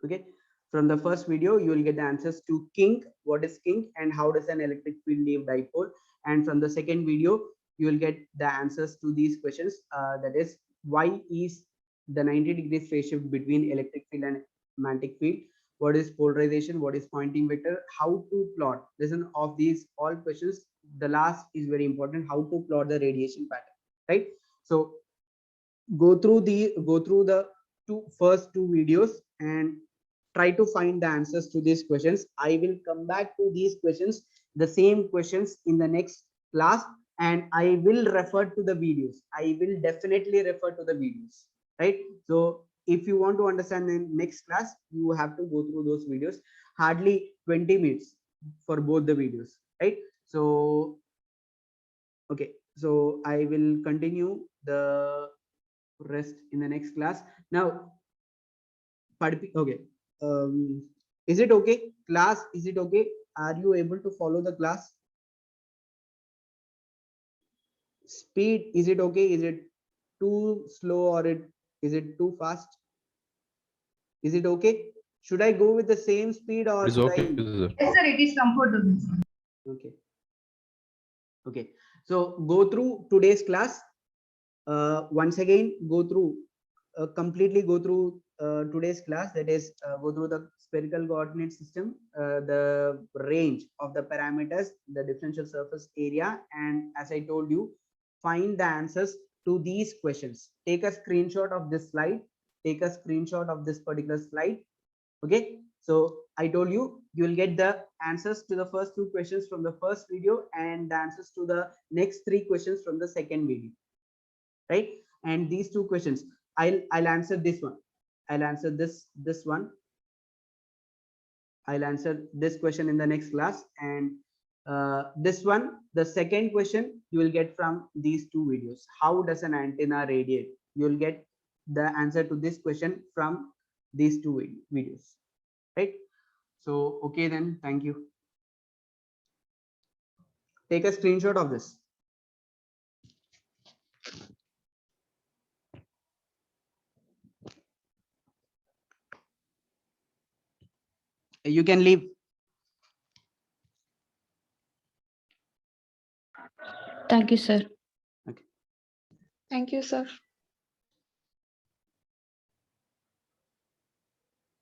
Okay. From the first video, you will get the answers to kink, what is kink, and how does an electric field leave dipole. And from the second video, you will get the answers to these questions. That is, why is the 90 degrees phase shift between electric field and magnetic field? What is polarization? What is Poynting vector? How to plot? Listen, of these all questions, the last is very important. How to plot the radiation pattern, right? So go through the first two videos and try to find the answers to these questions. I will come back to these questions, the same questions, in the next class, and I will refer to the videos. I will definitely refer to the videos, right? So if you want to understand the next class, you have to go through those videos. Hardly 20 minutes for both the videos, right? So okay, so I will continue the rest in the next class. Now, okay, is it okay, class? Is it okay? Are you able to follow the class? Speed, is it okay? Is it too slow, or is it too fast? Is it okay? Should I go with the same speed, or It's should okay, I? sir. Yes, sir, it is comfortable. Okay. Okay. So go through today's class. Once again, go through completely go through today's class. That is, go through the spherical coordinate system, the range of the parameters, the differential surface area, and as I told you, find the answers to these questions. Take a screenshot of this slide. Take a screenshot of this particular slide. Okay. So I told you, you will get the answers to the first two questions from the first video and the answers to the next three questions from the second video, right? And these two questions, I'll answer this one. I'll answer this one. I'll answer this question in the next class, and this one, the second question, you will get from these two videos. How does an antenna radiate? You will get the answer to this question from these two videos, right? So okay, then, thank you. Take a screenshot of this. You can leave. Thank you, sir. Okay. Thank you, sir.